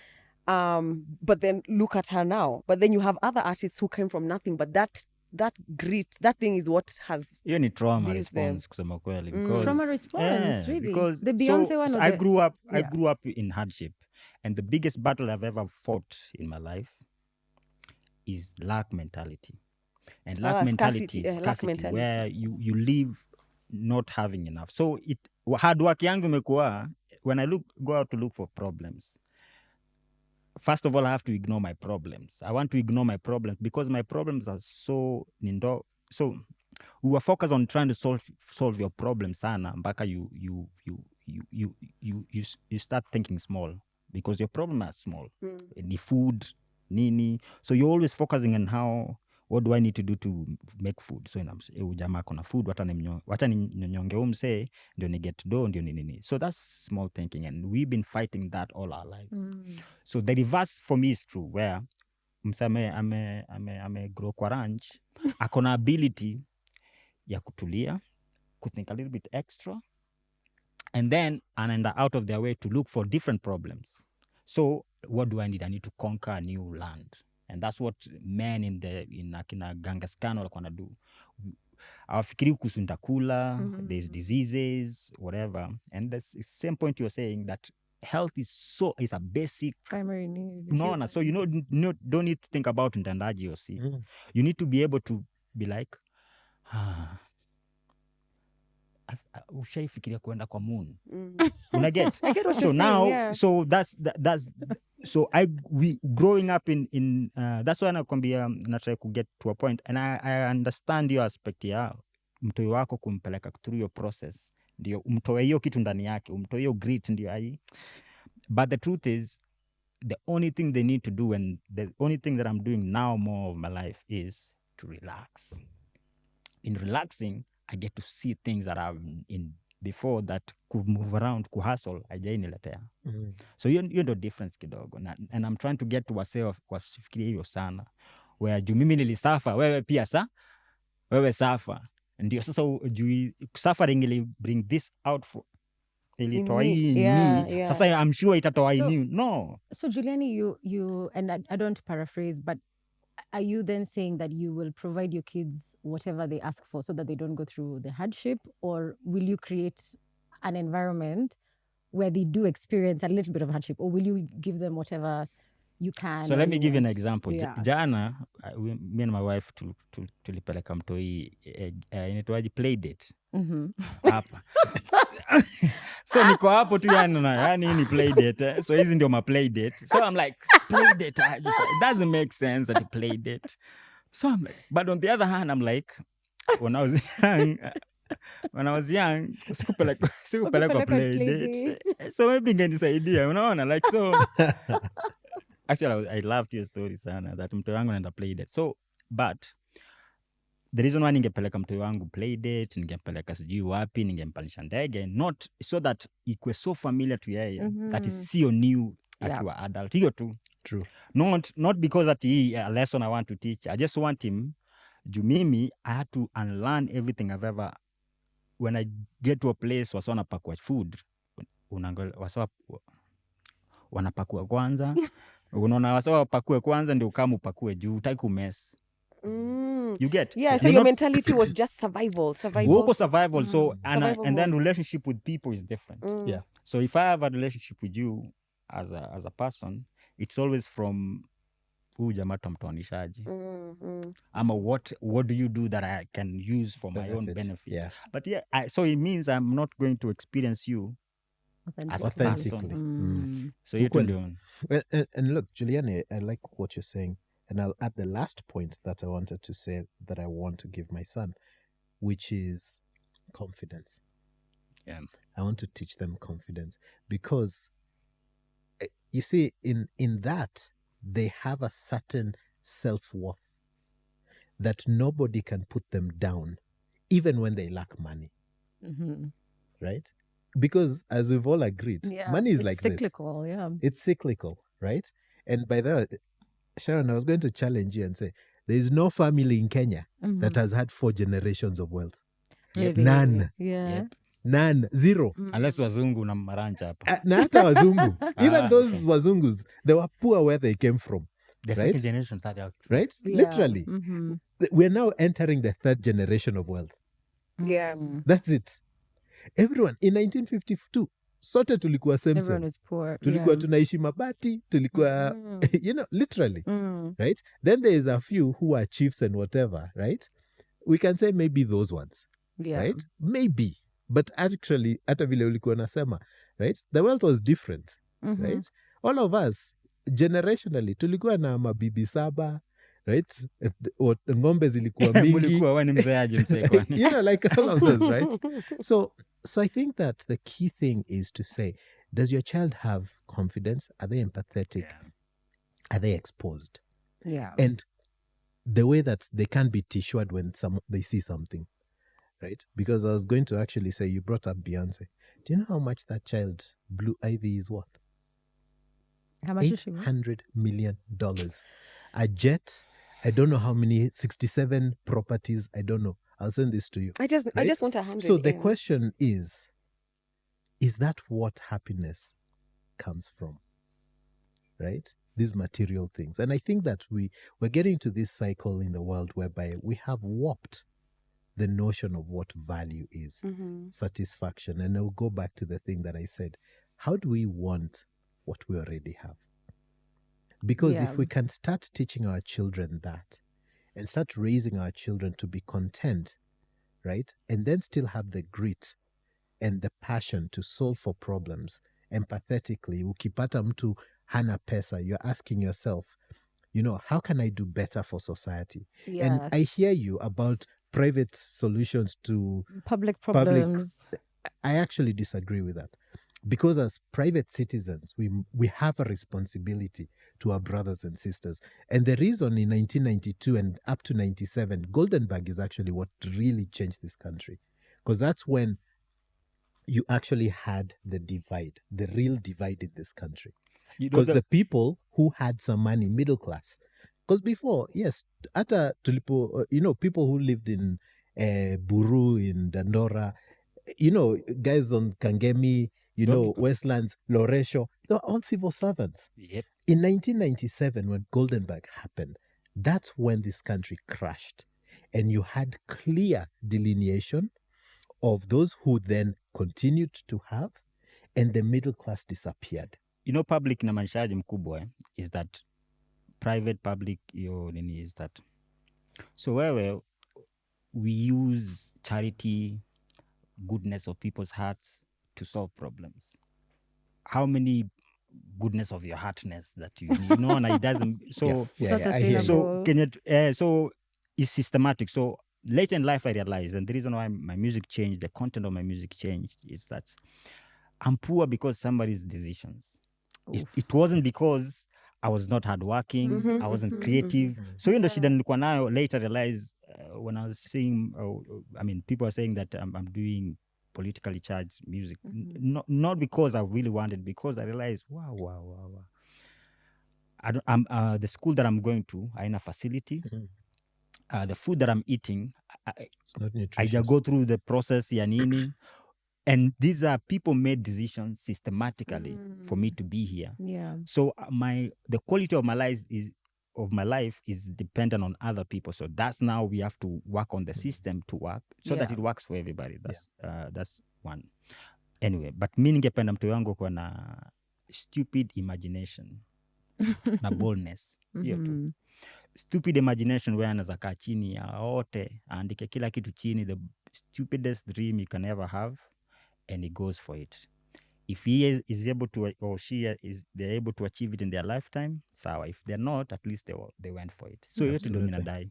But then look at her now. But then you have other artists who came from nothing. But that grit, that thing is what has. Hiyo ni trauma built response kusema kweli, because Trauma response, really? because The Beyonce one so or I the- grew up Yeah. in hardship, and the biggest battle I've ever fought in my life is lack mentality. And lack mentality is lack scarcity, mentality. where you live not having enough. So hard work yangu imekuwa, when I go out to look for problems, first of all, I have to ignore my problems. I want to ignore my problems because my problems are so nindo. So we were focused on trying to solve your problems sana mpaka you start thinking small because your problems are small. Ni food, nini. So you're always focusing on what do I need to do to make food? So jamaa kona food, wacha ninyonge umse, ndio ni get do, ndio nini. So that's small thinking, and we've been fighting that all our lives. So the reverse for me is true, where msame ame grow kwa ranch, akona ability ya kutulia, think a little bit extra, and then anaenda out of their way to look for different problems. So what do I need? I need to conquer a new land. And that's what men in akina Gangaskan walikuwa do. Awafikiri kuhusu nitakula, there's diseases, whatever. And that's the same point you're saying, that health is a basic. Primary need. No, so don't need to think about mtendaji or see. Mm. You need to be able to be like, ushaifikiria kuenda kwa moon. Unaget? I get what So you're now, saying, yeah. so that's so we growing up in that's why nakwambia na try to get to a point, and I understand your aspect ya mtoi wako kumpeleka through your process, ndio umtoe hiyo kitu ndani yake, umtoe hiyo grit ndio ai. But the truth is, the only thing they need to do, and the only thing that I'm doing now more of my life is to relax. In relaxing, I get to see things that I've in before that could move around, could hustle, hajainiletea. So hiyo ndo difference kidogo. And I'm trying to get to wasifikirie hiyo sana. Where juu mimi nilisafa, wewe pia wewe safa. Ndio sasa juu suffering ili bring this out for ilitoa hii ni. Sasa I'm sure itatoa hii ni. No. So Juliani, you and I don't paraphrase, but are you then saying that you will provide your kids whatever they ask for so that they don't go through the hardship, or will you create an environment where they do experience a little bit of hardship, or will you give them whatever you can? So let me give you an example. Yeah. Jana, me and my wife tulipeleka mtoi inaitwaje play date. Hapa. So niko hapo tu yani ni play date. So hizi ndio ma play date. So I'm like, play date, it doesn't make sense that you play date. So I'm like, but on the other hand, I'm like, when I was young, sikupeleka play date. So maybe ingenisaidia, unaona, like so. Actually, I loved your story sana, that mtoi wangu naenda play date. So, but the reason why ningepeleka mtoi wangu play date, ningempeleka sijui wapi, ningempalisha ndege, not so that ikwe so familiar to yeye, that is sio new akiwa adult. Hiyo tu. True. Not because that a lesson I want to teach. I just want him, juu mimi, I had to unlearn everything I've ever, when I get to a place wasa wanapakua food, wasa wanapakua kwanza, unaona wasa wapakue kwanza ndio kama upakue juu utaki kumess. You get? Yeah, so your mentality was just survival. Woko survival. So and then relationship with people is different. Yeah. So if I have a relationship with you as a person, it's always from huyu jamaa tutamtoanishaje. Ama what do you do that I can use for my own benefit? Yeah. But yeah, so it means I'm not going to experience you as a authentically. person. So you can do. And look, Juliani, I like what you're saying. And I'll add the last point that I wanted to say that I want to give my son, which is confidence. Yeah. I want to teach them confidence because, you see, in that, they have a certain self-worth that nobody can put them down, even when they lack money. Right? Because as we've all agreed, money is like cyclical, this. It's cyclical, right? And by the way, Sharon, I was going to challenge you and say, there is no family in Kenya that has had 4 generations of wealth. Really? None. Yeah. Yep. None. Zero. Unless wazungu na maranja hapa. Na hata wazungu. Even those wazungus, they were poor where they came from. The second generation started out. Right? Yeah. Literally. We're now entering the 3rd generation of wealth. Yeah. That's it. Everyone, in 1952, sote tulikuwa same. Everyone is poor. Tulikuwa tunaishi mabati, tulikuwa, literally, right? Then there is a few who are chiefs and whatever, right? We can say maybe those ones, right? Maybe. But actually, hata vile ulikuwa nasema, right? The wealth was different, right? All of us, generationally, tulikuwa na mabibi 7, right? Ngombe zilikuwa mingi. Mulikuwa wani mzeaji msekwa. Like all of those, right? So I think that the key thing is to say, does your child have confidence? Are they empathetic? Yeah. Are they exposed? Yeah. And the way that they can't be T-shirted when they see something, right? Because I was going to actually say, you brought up Beyonce. Do you know how much that child, Blue Ivy, is worth? How much is she worth? $800 million. A jet, I don't know how many, 67 properties, I don't know. I'll send this to you. I just want 100. So the question is that what happiness comes from? Right? These material things. And I think that we're getting to this cycle in the world whereby we have warped the notion of what value is, satisfaction. And I'll go back to the thing that I said. how do we want what we already have? Because Yeah. if we can start teaching our children that and start raising our children to be content, right? And then still have the grit and the passion to solve for problems empathetically. Ukipata mtu hana pesa, you're asking yourself, how can I do better for society? And Yeah. I hear you about private solutions to Public public. problems. I actually disagree with that. Because as private citizens, we have a responsibility to our brothers and sisters. And the reason in 1992 and up to 97, Goldenberg is actually what really changed this country. Because that's when you actually had the divide, the real divide in this country. You know Because the- the people who had some money, middle class. Because before, yes, hata tulipo, people who lived in Buru, in Dandora, guys on Kangemi, Westlands, Loresho, they were all civil servants. Yep. In 1997, when Goldenberg happened, that's when this country crashed. And you had clear delineation of those who then continued to have, and the middle class disappeared. Public na maishaji mkubwa is that private public nini is that. So we use charity, goodness of people's hearts to solve problems. How many goodness of your heartness that you know, and it doesn't. So It's not I hear you. sustainable. so it's systematic. So later in life, I realized, and the reason why my music changed, the content of my music changed, is that I'm poor because somebody's decisions. It wasn't because I was not hardworking, I wasn't creative. So hiyo ndo shida nilikuwa nayo. Later I realized when I was saying, people are saying that I'm doing politically charged music. Not because I really wanted, because I realized, wow. The school that I'm going to, haina facility. The food that I'm eating, It's not I nutritious. just go through the process ya nini. And these are people made decisions systematically for me to be here. Yeah. So the quality of my life is dependent on other people. So that's now we have to work on the system to work so that Yeah. it works for everybody. That's one. Anyway, but mi ningependa mtu wangu kuwa na stupid imagination na boldness. Hiyo tu. Stupid imagination where anaweza kaa chini aote, aandike kila kitu chini, the stupidest dream you can ever have, and he goes for it. If he is able to, or they're able to achieve it in their lifetime, sawa. If they're not, at least they went for it. So yote ndo Absolutely. minadai.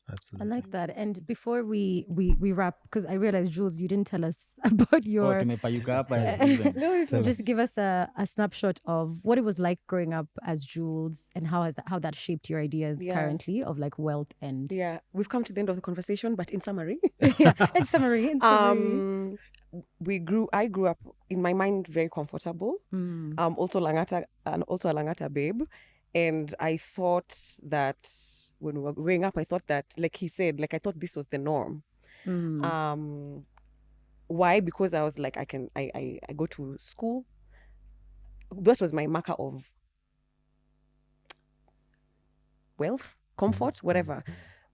I Absolutely. like that. And before we wrap, because I realized, Jules, you didn't tell us about your... Tumepayuka hapa Tell as us. usual. Tell Just us. give us a snapshot of what it was like growing up as Jules and how that shaped your ideas Yeah. currently of like wealth and... Yeah, we've come to the end of the conversation, but in summary, in summary. I grew up in my mind very comfortable. Mm. Also Langata, and also a Langata babe. And I thought that when we were growing up, I thought that, like he said, I thought this was the norm. Mm. Why? Because I was like, I go to school. That was my marker of wealth, comfort, whatever,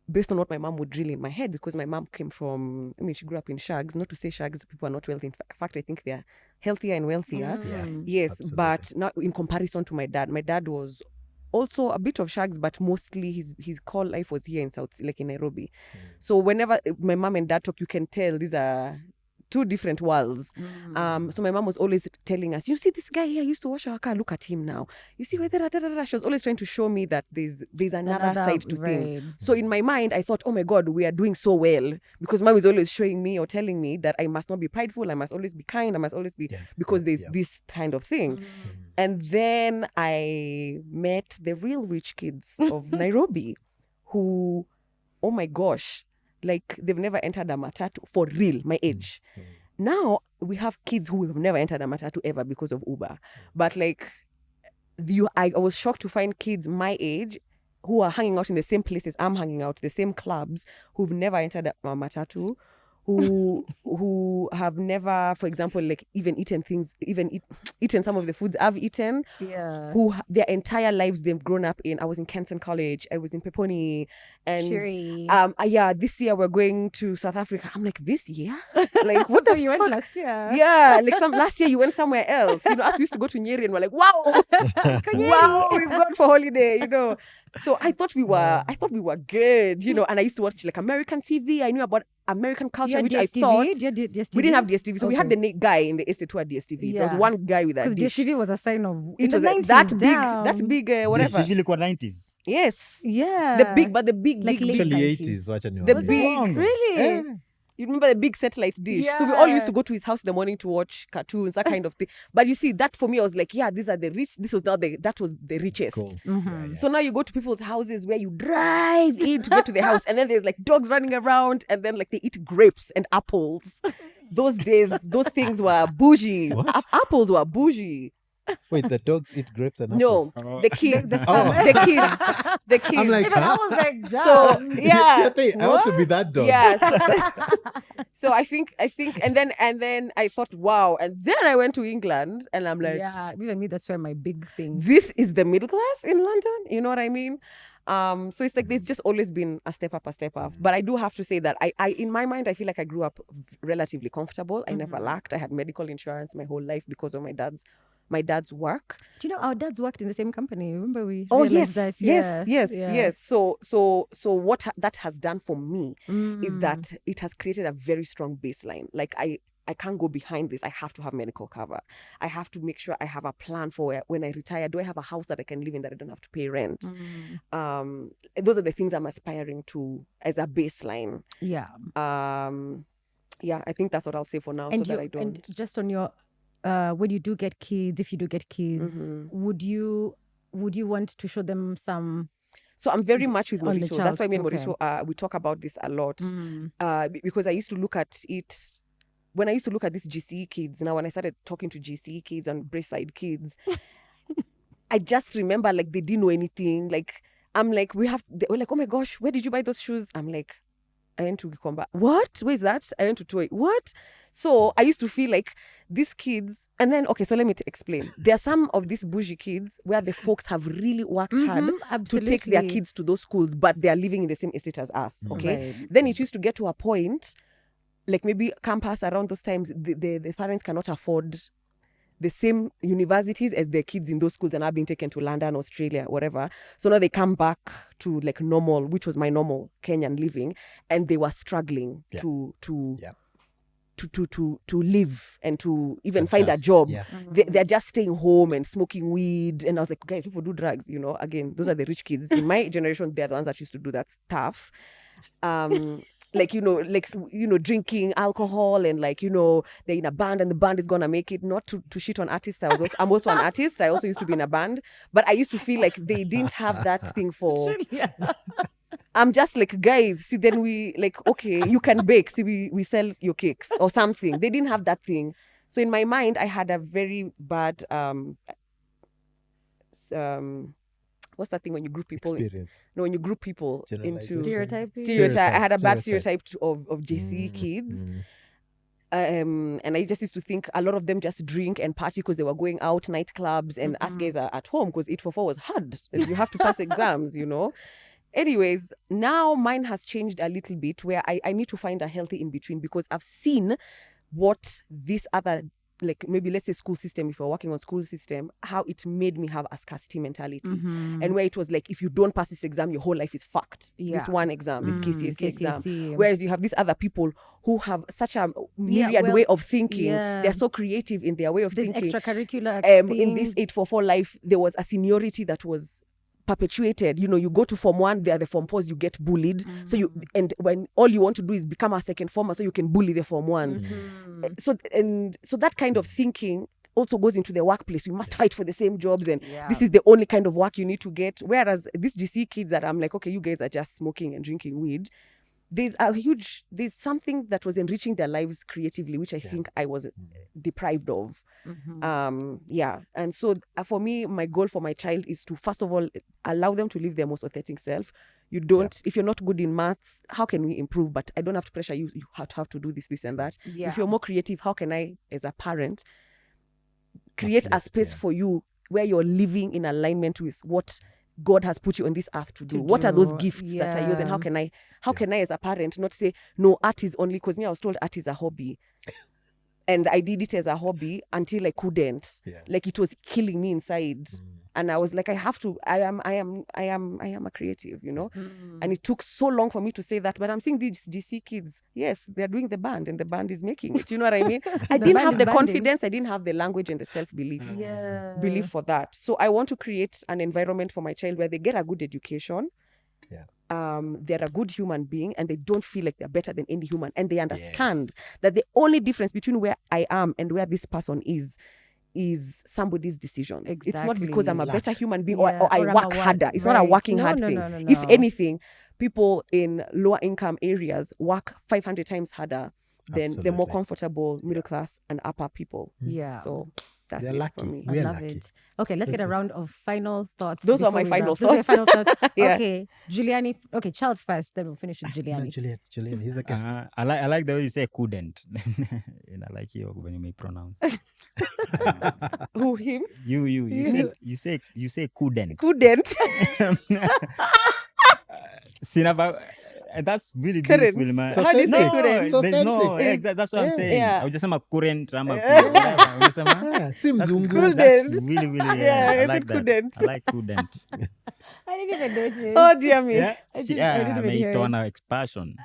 based on what my mom would drill in my head, because my mom came from, she grew up in Shags. Not to say Shags people are not wealthy. In fact, I think they are healthier and wealthier. Yeah. Yes, Absolutely. but not in comparison to my dad. My dad was also a bit of Shags, but mostly his core life was here in in Nairobi. So whenever my mom and dad talk, you can tell these are two different worlds. So my mom was always telling us, you see this guy here used to wash our car, look at him now. You see where she was always trying to show me that there's another side to things. right. So in my mind, I thought, oh my God, we are doing so well, because mom is always showing me or telling me that I must not be prideful, I must always be kind, I must always be, because there's this kind of thing. And then I met the real rich kids of Nairobi who, oh my gosh, they've never entered a matatu for real, my age. Now we have kids who have never entered a matatu ever because of Uber. But I was shocked to find kids my age who are hanging out in the same places I'm hanging out, the same clubs, who've never entered a matatu, who have never, for example, like even eaten some of the foods I've eaten. Yeah. Who their entire lives they've grown up in. I was in Kenton College. I was in Peponi, and Cheery. yeah, this year we're going to South Africa. I'm like, this year? Like, what So the you fuck? went last year? Yeah, like last year you went somewhere else. You know, us we used to go to Nyeri and we're like, wow, wow, we've gone for holiday. You know, so I thought we were good. You know, and I used to watch like American TV. I knew about American culture, which I thought. You had DSTV? We didn't have DSTV, so we had Okay. the guy in the estate who had DSTV. There was Yeah. one guy with a Because dish. DSTV was a sign of It in was the 90s, that big This whatever. usually kwa 90s. Yes, Yeah. the big Like late Actually, 90s. 80s. Watch The big. Wrong. Really? Eh, You remember the big satellite dish? So we all used to Yeah. go to his house in the morning to watch cartoons, that kind of thing. But you see, that for me, I was like, yeah, these are the rich. This was now that was the richest. cool. Mhm. So now you go to people's houses where you drive in to get to the house, and then there's like dogs running around, and then like they eat grapes and apples. Those days, those things were bougie. What? Apples were bougie. Wait, the dogs eat grapes and No, apples? the kids, Oh. the kids. I'm like, Even I huh? was like, So damn. yeah, I want to be that dog. yeah. So I think, and then I thought, wow, and then I went to England, and I'm like, Yeah, even me, that's where my big thing. this is the middle class in London. You know what I mean? So it's like there's just always been a step up. But I do have to say that I in my mind, I feel like I grew up relatively comfortable. I never lacked. I had medical insurance my whole life because of my dad's work. Do you know our dads worked in the same company? Remember we Oh realized yes, that? yes. So what that has done for me is Mm. that it has created a very strong baseline. Like I can't go behind this. I have to have medical cover. I have to make sure I have a plan for when I retire. Do I have a house that I can live in that I don't have to pay rent? Those are the things I'm aspiring to as a baseline. Yeah. Yeah, I think that's what I'll say for now, so that I don't. And just on your when you do get kids, if you do get kids, would you want to show them some? So I'm very much with On the Murito. That's why me and child's, Murito, we talk about this a lot. Because I used to look at it, when I used to look at these GCE kids, now when I started talking to GCE kids and Braeside kids, I just remember like they didn't know anything. Like, I'm like, they were like, oh my gosh, where did you buy those shoes? I'm like, I went to Gikomba. What? Where is that? I went to Toy. What? So I used to feel like these kids, and then, okay, so let me explain. There are some of these bougie kids where the folks have really worked hard to take their kids to those schools, but they are living in the same estate as us, okay? Right. Then it used to get to a point, like maybe campus around those times, the parents cannot afford the same universities as their kids in those schools and are being taken to London, Australia, whatever. So now they come back to like normal, which was my normal Kenyan living, and they were struggling to live and to even find a Adjust, job. yeah. They're just staying home and smoking weed. And I was like, guys, people do drugs, you know. Again, those are the rich kids. In my generation, they're the ones that used to do that stuff. Drinking alcohol and like, you know, they're in a band and the band is gonna make it. Not to shit on artists. I'm also an artist. I also used to be in a band, but I used to feel like they didn't have that thing for. I'm just like, guys, see, then we like, okay, you can bake. See, we sell your cakes or something. They didn't have that thing. So in my mind, I had a very bad what's that thing when you group people? Experience. No, when you group people into Generalization. Stereotyping. I had a bad Stereotype. stereotype of JC kids. And I just used to think a lot of them just drink and party because they were going out nightclubs, and us guys are at home because 844 was hard. You have to pass exams, you know. Anyways, now mine has changed a little bit where I need to find a healthy in between, because I've seen what this other, like maybe let's say school system, if you're working on school system, how it made me have a scarcity mentality. And where it was like, if you don't pass this exam, your whole life is fucked. Yeah. This one exam, this KCSE exam. KCSE. Whereas you have these other people who have such a myriad way of thinking. yeah. They're so creative in their way of There's thinking. extracurricular In this 844 life, there was a seniority that was perpetuated. You know, you go to Form 1, they are the Form 4s, you get bullied. So when all you want to do is become a second former so you can bully the Form 1s. So that kind of thinking also goes into the workplace. We must fight for the same jobs, and this is the only kind of work you need to get. Whereas these GC kids that I'm like, okay, you guys are just smoking and drinking weed. There's something that was enriching their lives creatively, which I think I was deprived of. And so for me, my goal for my child is to, first of all, allow them to live their most authentic self, You don't, if you're not good in maths, how can we improve? But I don't have to pressure you. You have to do this, this, and that. Yeah. If you're more creative, how can I, as a parent, create a space for you where you're living in alignment with what God has put you on this earth to do? What are those gifts that are yours? And how can I, as a parent, not say, no, art is only, because me, I was told art is a hobby. And I did it as a hobby until I couldn't. Yeah. Like, it was killing me inside. And I was like, I have to, I am a creative, you know? And it took so long for me to say that. But I'm seeing these GC kids, yes, they're doing the band and the band is making it. You know what I mean? I didn't have the confidence. I didn't have the language and the self-belief belief for that. So I want to create an environment for my child where they get a good education. They're a good human being and they don't feel like they're better than any human. And they understand that the only difference between where I am and where this person is somebody's decisions. Exactly. It's not because I'm a better human being or I or work harder. It's not a working hard thing. No. If anything, people in lower income areas work 500 times harder than the more comfortable middle class and upper people. Yeah. So that's They're it lucky. for me. I We're love lucky. it. Okay, let's get a round of final thoughts. Those are before my we final wrap. Those are your final thoughts. Yeah. Okay, Juliani. Okay, Charles first, then we'll finish with No, Juliani. Julian, he's the guest. I like the way you say couldn't. And I like you when you may pronounce. Who, him? You say couldn't. Couldn't. Sinava, that's really Couldn't. beautiful, man. How do you say No, couldn't? It's there's no, authentic. that's what I'm saying. Yeah. I would just say my current, I'm a whatever. Si That's mzungu. good. Couldn't. That's really, really, Yeah, I it's like a that. couldn't. I like couldn't. I didn't even notice. Oh, dear me. Yeah, I didn't even hear it. on our expression.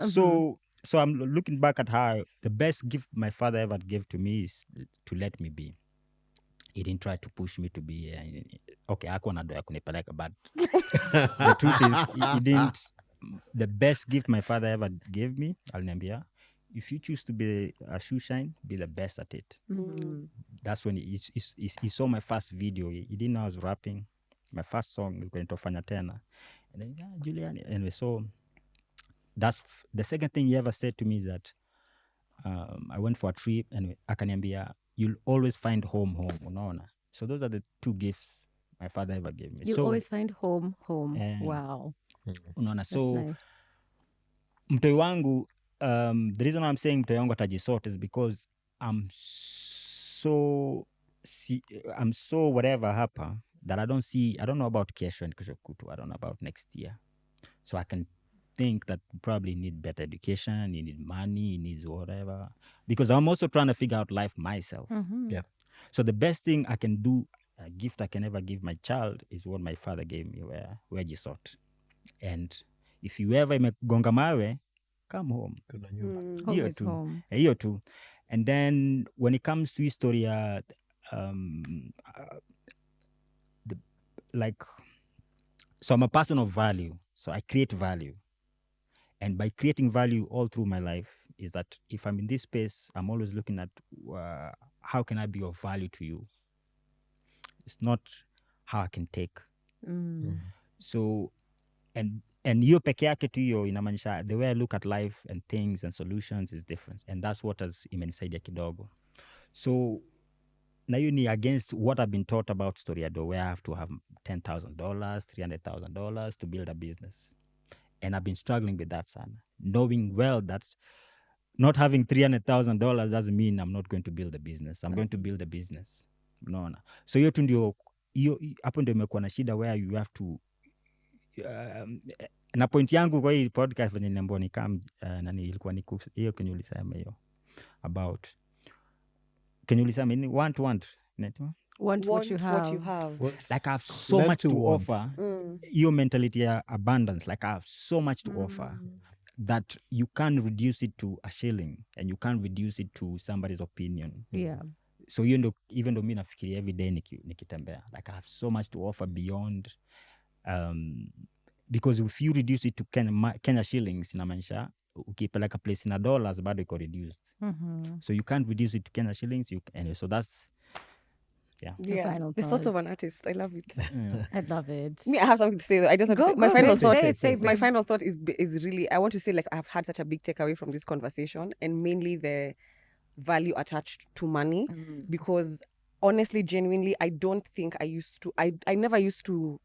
So I'm looking back at how the best gift my father ever gave to me is to let me be. He didn't try to push me to be okay. Hakuwa na doa kunipeleka, but the truth is, he didn't. The best gift my father ever gave me, aliniambia, if you choose to be a shoe shine, be the best at it. That's when he saw my first video. He didn't know I was rapping. My first song was going to Fanya Tena. And then, Juliani. Anyway, so that's the second thing he ever said to me is that I went for a trip and akaniambia, you'll always find home, unaona. So those are the two gifts my father ever gave me. You so, always find home. Wow. unaona. That's So nice. mtoi wangu, the reason I'm saying mtoi wangu atajisort is because I'm so whatever hapa that I don't know about kesho and kesho kutu. I don't know about next year. So I can think that you probably need better education, you need money, you need whatever. Because I'm also trying to figure out life myself. Yeah. So the best thing I can do, a gift I can ever give my child, is what my father gave me, where jisort. And if you ever imegonga mawe, come home. Kuna nyumba. Home Hiyo is tu. home. Hiyo tu. And then when it comes to history, so I'm a person of value. So I create value. And by creating value all through my life is that if I'm in this space, I'm always looking at how can I be of value to you? It's not how I can take. So, and hiyo peke yake tu hiyo inamaanisha the way I look at life and things and solutions is different. And that's what has imenisaidia kidogo. So, na hiyo ni against what I've been taught about Storiado, where I have to have $10,000, $300,000 to build a business. And I've been struggling with that, son. Knowing well that not having $300,000 doesn't mean I'm not going to build a business. I'm going to build a business. Unaona. So hiyo tu ndio, hapo ndio imekuwa na shida where you have to na point yangu kwa hii podcast venye niambiwa ni kama nani ilikuwa ni hiyo kenye ulisema hiyo about kenye ulisema ni want Want what you have. like I have so Learn much to to want. offer. Your mentality ya abundance, like I have so much to offer that you can't reduce it to a shilling and you can't reduce it to somebody's opinion. Yeah. So hiyo ndo, even though mi nafikiria every day nikitembea, like I have so much to offer beyond because if you reduce it to Kenya shillings, inamaanisha ukipeleka place in dollars bado iko reduced. So you can't reduce it to Kenya shillings. Anyway, so that's Final The thoughts of thoughts. an artist. I love it. I love it. Me, I have something to say. I just have to Go, say, my go, final say thought. it, My final thought is really, I want to say, like, I've had such a big takeaway from this conversation, and mainly the value attached to money, because honestly, genuinely, I don't think I never used to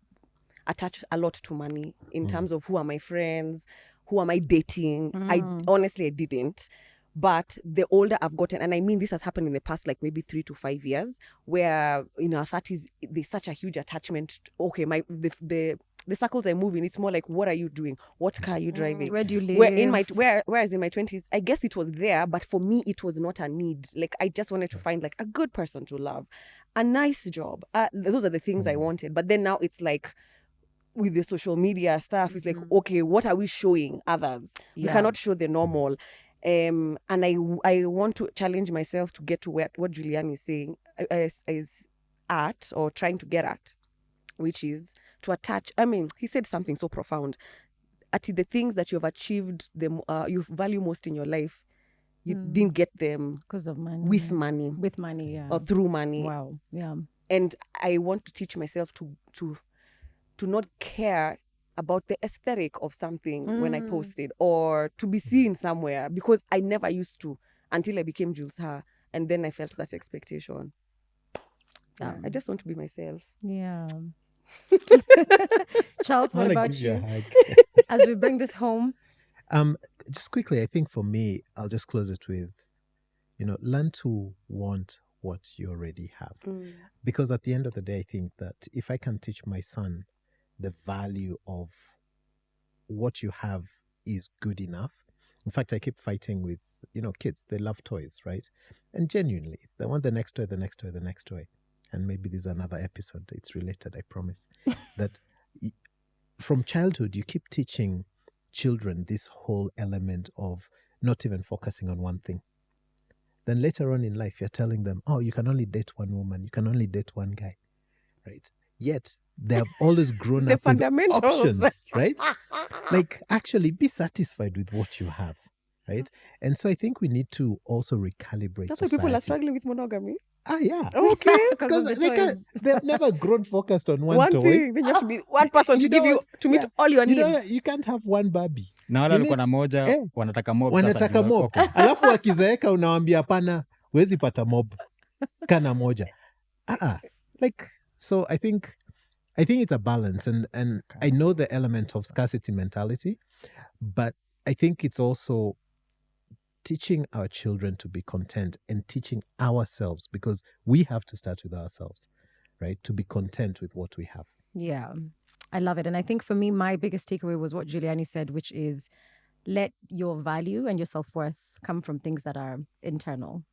attach a lot to money in terms of who are my friends, who am I dating. I honestly didn't. But the older I've gotten, and I mean this has happened in the past like maybe 3 to 5 years, where in our 30s there's such a huge attachment. Okay, the circles I move in, it's more like, what are you doing? What car are you driving? Where do you live? Whereas in my 20s, I guess it was there, but for me it was not a need. Like I just wanted to find like a good person to love, a nice job. Those are the things I wanted. But then now it's like, with the social media stuff, it's like, okay, what are we showing others? We cannot show the normal. And I want to challenge myself to get to what Juliani is saying is at, or trying to get at, which is to attach. I mean, he said something so profound. At the things that you've achieved, you value most in your life, you didn't get them because of money. With money, yeah, or through money. Wow, yeah. And I want to teach myself to not care about the aesthetic of something when I posted, or to be seen somewhere, because I never used to until I became Jules Ha, and then I felt that expectation. I just want to be myself. Yeah. Charles, what I wanna about give you a you? hug. As we bring this home. Just quickly, I think for me, I'll just close it with, learn to want what you already have. Because at the end of the day, I think that if I can teach my son the value of what you have is good enough. In fact, I keep fighting with, kids. They love toys, right? And genuinely, they want the next toy, the next toy, the next toy. And maybe this is another episode. It's related, I promise. That from childhood, you keep teaching children this whole element of not even focusing on one thing. Then later on in life, you're telling them, oh, you can only date one woman, you can only date one guy, right? Yet they have always grown The up with fundamentals. options, right? Like, actually be satisfied with what you have, right? And so I think we need to also recalibrate That's why society. people are struggling with monogamy. Yeah. Okay. Because of the they've never grown focused on one One toy. thing. Then you have to be one person to give you to meet all your needs. You can't have one Barbie. Na wale You walikuwa na need- moja wanataka mob sasa wanataka juu- mob. okay. Alafu wakizeeka unawambia hapana, huwezi pata mob kana moja. Like, so I think it's a balance, and I know the element of scarcity mentality, but I think it's also teaching our children to be content and teaching ourselves, because we have to start with ourselves, right? To be content with what we have. Yeah, I love it. And I think for me, my biggest takeaway was what Juliani said, which is let your value and your self-worth come from things that are internal,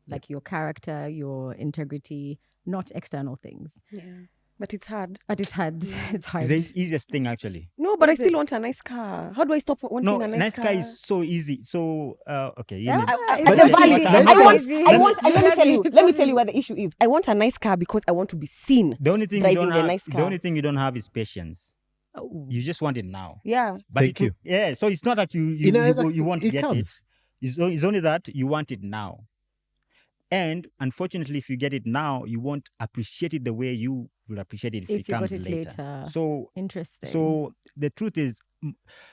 like your character, your integrity, not external things. Yeah. But it's hard. But it's hard. It's hard. It's the easiest thing actually. No, but I still want a nice car. How do I stop wanting No, a nice car? car is so easy. So okay, you Yeah, need- it's But The this is value. what I I'm want. saying. Let me tell you where the issue is. I want a nice car because I want to be seen. the only thing you driving don't the have, nice the car. only thing you don't have is patience. Oh. You just want it now. Yeah. But Thank you. Yeah, so it's not that you want to it get comes. it. It's only that you want it now. And unfortunately, if you get it now, you won't appreciate it the way you will appreciate it if it you comes got it later. So Interesting. the truth is,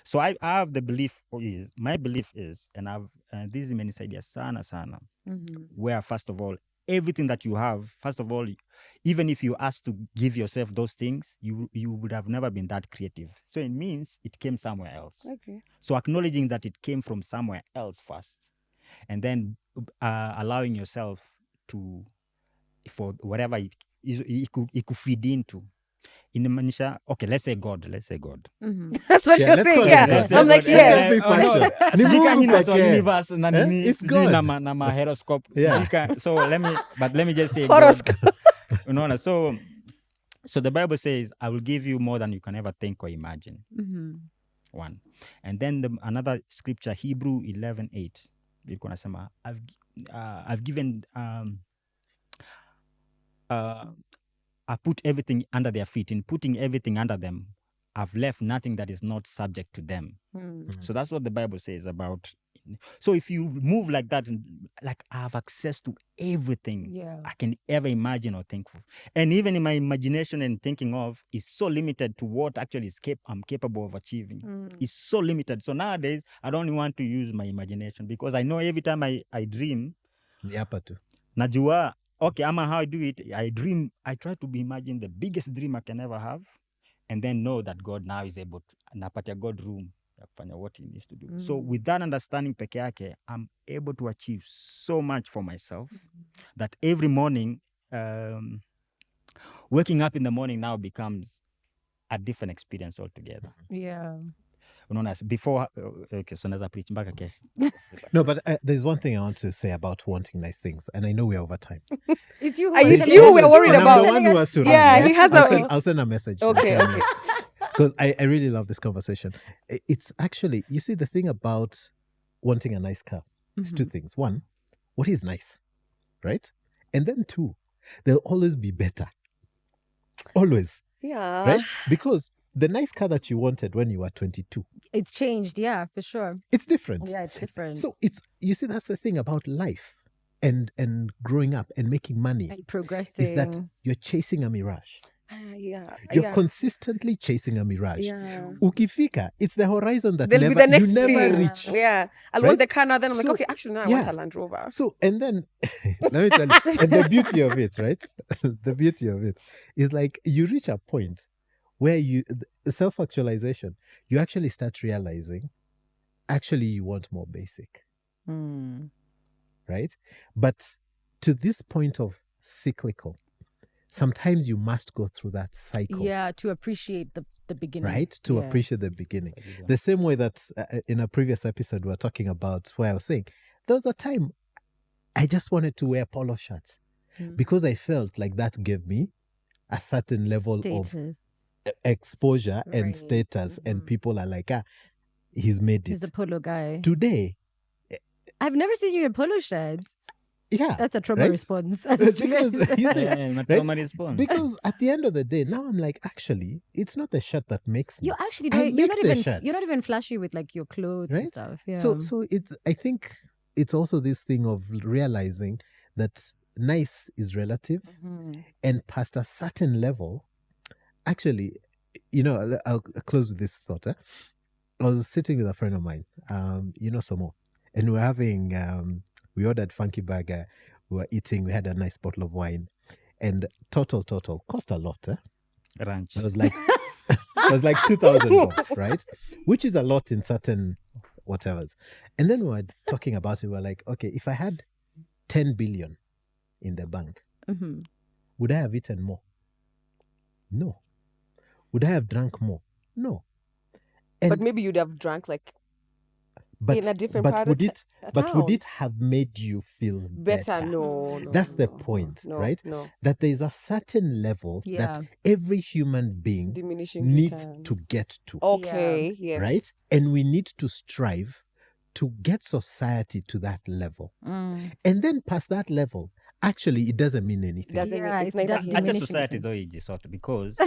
so I have the belief, my belief is, and this is imenisaidia sana sana, where first of all, everything that you have, first of all, even if you ask to give yourself those things, you would have never been that creative. So it means it came somewhere else. Okay. So acknowledging that it came from somewhere else first, and then allowing yourself to, for whatever it could feed into. Inamaanisha, okay, let's say God. That's what Yeah, you're let's saying. call it Yeah. that. I'm like, Let's yeah. be factual. Ni Sijui Mungu nyinyi wa pekee. universe na nini, It's sijui God. na ma horoscope. Yeah. So let me just say Horoscope. God. Unaona, so the Bible says, I will give you more than you can ever think or imagine. One. And then another scripture, Hebrew 11:8. Ilikuwa nasema, I've given I put everything under their feet. In putting everything under them, I've left nothing that is not subject to them. So that's what the Bible says about. So if you move like that, like I have access to everything I can ever imagine or think of. And even in my imagination and thinking of is so limited to what actually I'm capable of achieving. It's so limited. So nowadays, I don't want to use my imagination, because I know every time I dream, Ni hapa tu. najua, okay, how I do it, I dream, I try to imagine the biggest dream I can ever have. and then know that God now is able to, napatia God room ya kufanya what he needs to do. So with that understanding peke yake, I'm able to achieve so much for myself that every morning, waking up in the morning now becomes a different experience altogether. Yeah. Unaona, before, okay, so naweza preach mpaka kesho. No, but there's one thing I want to say about wanting nice things, and I know we're over time. It's you. It's There's you we're always- worried and about. I'm the one who has to run. Yeah, right? he has I'll send a message. Okay, okay. Because I really love this conversation. It's actually, you see, the thing about wanting a nice car is two things. One, what is nice, right? And then two, there'll always be better. Always, Yeah. right? Because the nice car that you wanted when you were 22, It's changed, yeah, for sure. it's different. Yeah, it's different. So you see, that's the thing about life and growing up and making money and progressing. is that you're chasing a mirage. Yeah. You're yeah. consistently chasing a mirage. Yeah. Ukifika, it's the horizon that There'll never, be the next you never thing. reach. Yeah. I'll Right? want the car now, then I'm like, So, okay, actually, now I yeah. want a Land Rover. So, and then, let me tell you, and the beauty of it, right? The beauty of it is like you reach a point where self-actualization, you actually start realizing, actually you want more basic, right? But to this point of cyclical, sometimes you must go through that cycle. Yeah, to appreciate the beginning. Right? To Yeah. appreciate the beginning. The same way that in a previous episode, we were talking about where I was saying, there was a time I just wanted to wear polo shirts because I felt like that gave me a certain level Status. of exposure and Right. status. And people are like, he's made He's it. a polo guy. Today, I've never seen you in polo shirts. yeah. That's a trauma right? response. Because you see, My trauma response. because at the end of the day, now I'm like, actually, it's not the shirt that makes me. You actually I don't. You're make not the even. shirt. You're not even flashy with like your clothes and Right? stuff. Yeah. So it's, I think it's also this thing of realizing that nice is relative, and past a certain level, actually, I'll close with this thought. I was sitting with a friend of mine, Samo, and we're having, we ordered funky burger, we were eating, we had a nice bottle of wine, and total cost a lot. Ranch. It was like it was like 2,000 bob, right? Which is a lot in certain whatevers. And then we were talking about it. We were like, okay, if I had 10 billion in the bank, would I have eaten more? No. Would I have drunk more? No. And But maybe you'd have drank like in a different part would of it would it have made you feel better. No. That's the no, point, no, right? No. That there's a certain level Yeah. that every human being Diminishing needs returns. to get to. Okay. Yes. Right? And we need to strive to get society to that level. And then past that level, actually, it doesn't mean anything. Doesn't mean Yeah, it's it's neither that here. At a diminishing society return. though is sort of because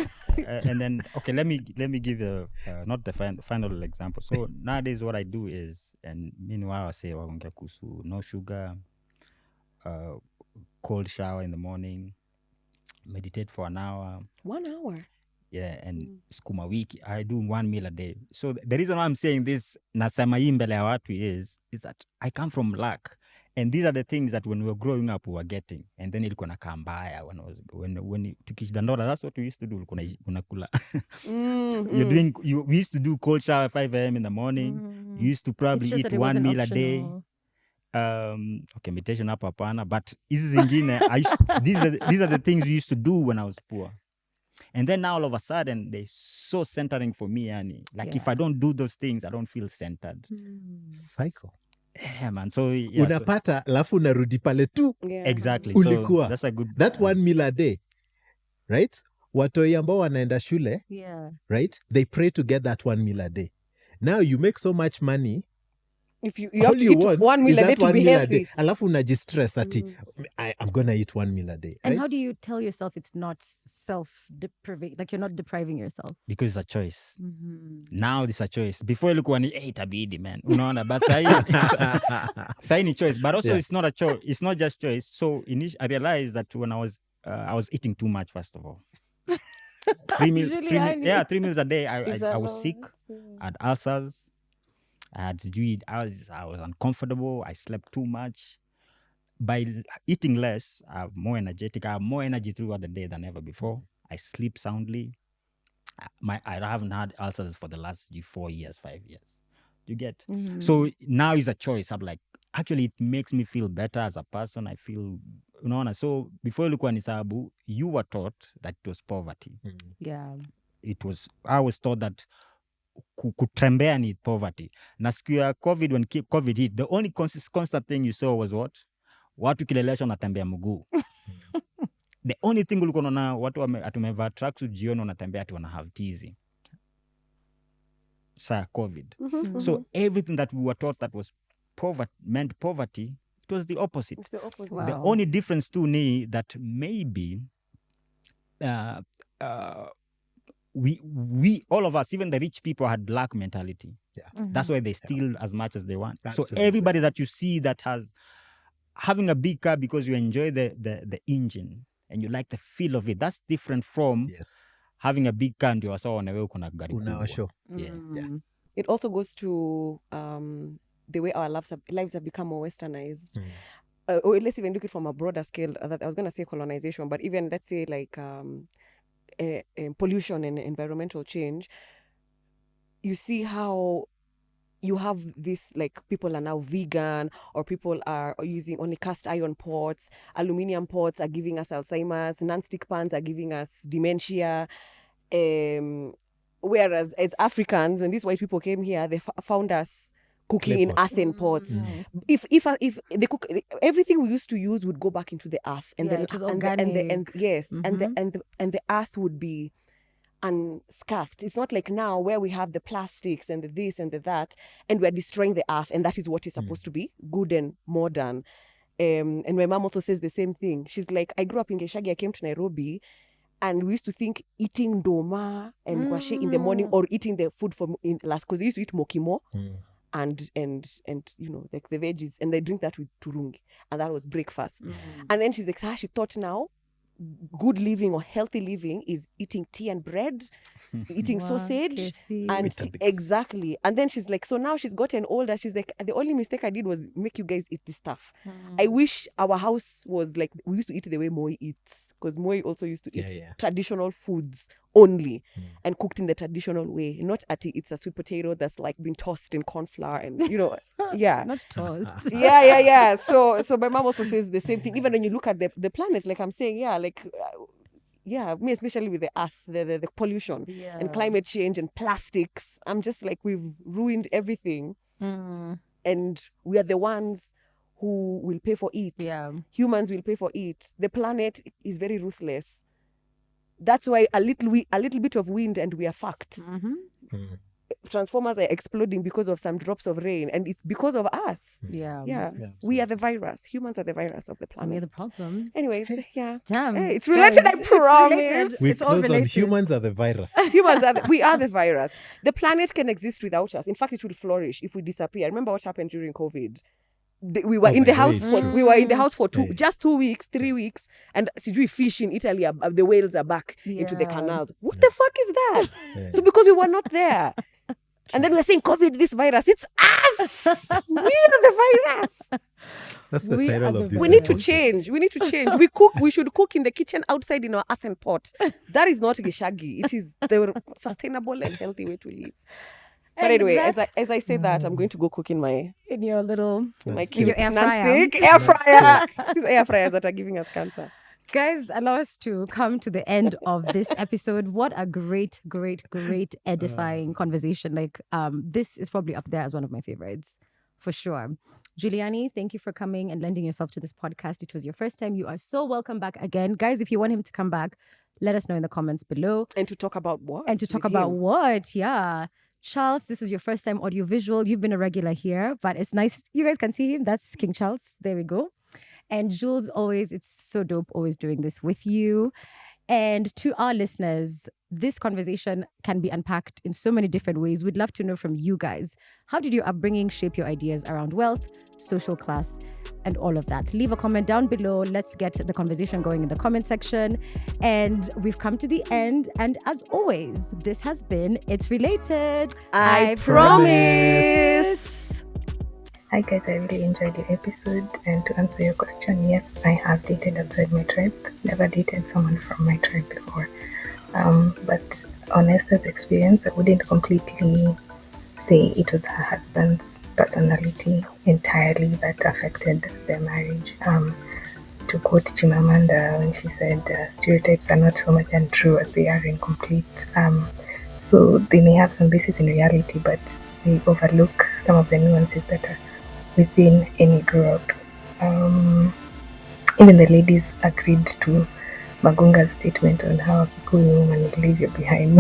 and then okay, let me give you not the final example. So nowadays what I do is, and meanwhile I say waongea kuhusu no sugar, cold shower in the morning, meditate for an hour. 1 hour. Yeah, and skuma wiki. I do 1 meal a day. So the reason why I'm saying this nasema hii mbele ya watu is that I come from lack. And these are the things that when we were growing up we were getting. And then ilikuwa nakaa mbaya when tukishidandora, that's what we used to do. Ulikuwa unakula. We used to do cold shower at 5 a.m. in the morning. You used to probably It's just eat that it 1 wasn't meal a day. optional. Okay, meditation hapo hapana, but hizi zingine these are the things we used to do when I was poor. And then now all of a sudden they're so centering for me, yani. Like if I don't do those things, I don't feel centered. Cycle. Yeah, man. So yeah, Unapata alafu unarudi pale tu. Yeah. exactly. Ulikuwa. So that's a good That 1 meal a day, right? Watoi ambao wanaenda shule, Yeah. right? They pray to get that 1 meal a day. Now you make so much money, If you all have to you eat want 1 meal is a day that to 1 be meal a day. healthy. Alafu unajistress ati, I'm gonna eat 1 meal a day. And right? how do you tell yourself it's not self-depriving? Like you're not depriving yourself. because it's a choice. Now it's a choice. Before ilikuwa ni itabidi man. Unaona, but sai ni choice. But also Yeah. it's not a choice. It's not just choice. So I realized that when I was eating too much, first of all. 3 meals, Juliani. 3 meals a day. Is I that was all? sick. I had ulcers. I had I was uncomfortable. I slept too much. By eating less, I'm more energetic. I have more energy throughout the day than ever before. I sleep soundly. I haven't had ulcers for the last 4 years, 5 years. You get? Mhm. So now is a choice. I'm like, actually, it makes me feel better as a person. I feel, so before ilikuwa ni sababu, you were taught that it was poverty. Yeah. I was taught that kutembea ni poverty. Na siku ya COVID, when COVID hit, the only constant thing you saw was what? Watu kilelesha wanatembea mguu. The only thing ulikuwa unaona watu atumevaa tracksuit jioni wanatembea ati wana have tizi. Sa COVID. So everything that we were taught that was meant poverty, it was the opposite. It's the opposite. Wow. The only difference too ni that maybe we all of us, even the rich people, had black mentality. Yeah. That's why they steal as much as they want. Absolutely. So everybody that you see that has having a big car because you enjoy the engine and you like the feel of it, that's different from Yes. having a big car ndio wasawa wanawewe kuna gari kubwa. Unawasho. Yeah. Yeah. It also goes to the way our lives have become more westernized. Or let's even look it from a broader scale. I was going to say colonization, but even let's say like pollution and environmental change. You see how you have this, like, people are now vegan, or people are using only cast iron pots, aluminium pots are giving us Alzheimer's, non-stick pans are giving us dementia. Whereas as Africans, when these white people came here, they found us cooking Clay in pot. earthen pots. If they cook, everything we used to use would go back into the earth, and Yeah, the it was and organic. yes, and the earth would be unscuffed. It's not like now where we have the plastics and the this and the that, and we're destroying the earth, and that is what is supposed to be good and modern. And my mom also says the same thing. She's like, I grew up in Geshagi, I came to Nairobi, and we used to think eating doma and gwashi in the morning, or eating the food from in last, because they used to eat mokimo and like the veggies, and they drink that with turungi, and that was breakfast. And then she's like, she thought now good living or healthy living is eating tea and bread, eating Wow, sausage, KFC. and Weetabix. exactly. And then she's like, so now she's gotten older. She's like, the only mistake I did was make you guys eat this stuff. I wish our house was like, we used to eat the way Moi eats, because Moi also used to eat Yeah. traditional foods only, and cooked in the traditional way. Not it's a sweet potato that's like been tossed in corn flour, and yeah. Not toast. Yeah. So my mom also says the same thing. Even when you look at the planet, like I'm saying, me especially with the earth, the pollution and climate change and plastics. I'm just like, we've ruined everything, and we are the ones who will pay for it. Yeah. Humans will pay for it. The planet is very ruthless. That's why a little bit of wind and we are fucked. Transformers are exploding because of some drops of rain, and it's because of us. Yeah. Yeah. Yeah, We are the virus. Humans are the virus of the planet. We're the problem. Anyways, yeah. Damn. Hey, it's related, Guys, I it's promise. related. We It's all close on related. humans are the virus. We are the virus. The planet can exist without us. In fact, it will flourish if we disappear. Remember what happened during COVID? We were Oh, in by the the way, house it's for true. we were in the house for Yeah. just 2 weeks, 3 weeks, and sijui fish in Italy, the whales are back into the Yeah. canals. What the fuck is that? Yeah. So because we were not there. And then we're saying COVID, this virus, it's us. We are the virus. That's the We are title the of this. We need to episode. change. We should cook in the kitchen outside in our earthen pot. That is not geshagi. It is the sustainable and healthy way to live. But And anyway, that- as I say that, I'm going to go cook in my in your little That's in your cute. air fryer. non-stick air fryer. These air fryers that are giving us cancer. Guys, allow us to come to the end of this episode. What a great, great, great edifying conversation. Like, this is probably up there as one of my favorites, for sure. Juliani, thank you for coming and lending yourself to this podcast. It was your first time. You are so welcome back again. Guys, if you want him to come back, let us know in the comments below. And to talk about what? And to talk with about him. what? Yeah. Charles, this was your first time audiovisual. You've been a regular here, but it's nice. You guys can see him. That's King Charles. There we go. And Jules, always, it's so dope always doing this with you. And to our listeners, this conversation can be unpacked in so many different ways. We'd love to know from you guys. How did your upbringing shape your ideas around wealth, social class, and all of that? Leave a comment down below. Let's get the conversation going in the comment section. And we've come to the end. And as always, this has been It's Related. I promise. Hi guys, I really enjoyed the episode, and to answer your question, yes, I have dated outside my tribe. Never dated someone from my tribe before. But on Esther's experience, I wouldn't completely say it was her husband's personality entirely that affected their marriage. To quote Chimamanda when she said, stereotypes are not so much untrue as they are incomplete. So they may have some basis in reality, but they overlook some of the nuances that are within any group. Even the ladies agreed to Magunga's statement on how a Kikuyu woman will leave you behind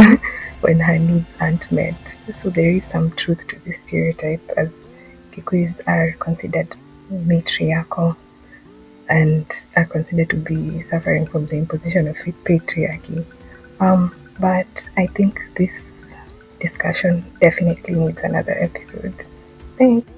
when her needs aren't met. So there is some truth to this stereotype, as Kikuyus are considered matriarchal and are considered to be suffering from the imposition of patriarchy. But I think this discussion definitely needs another episode. Thanks.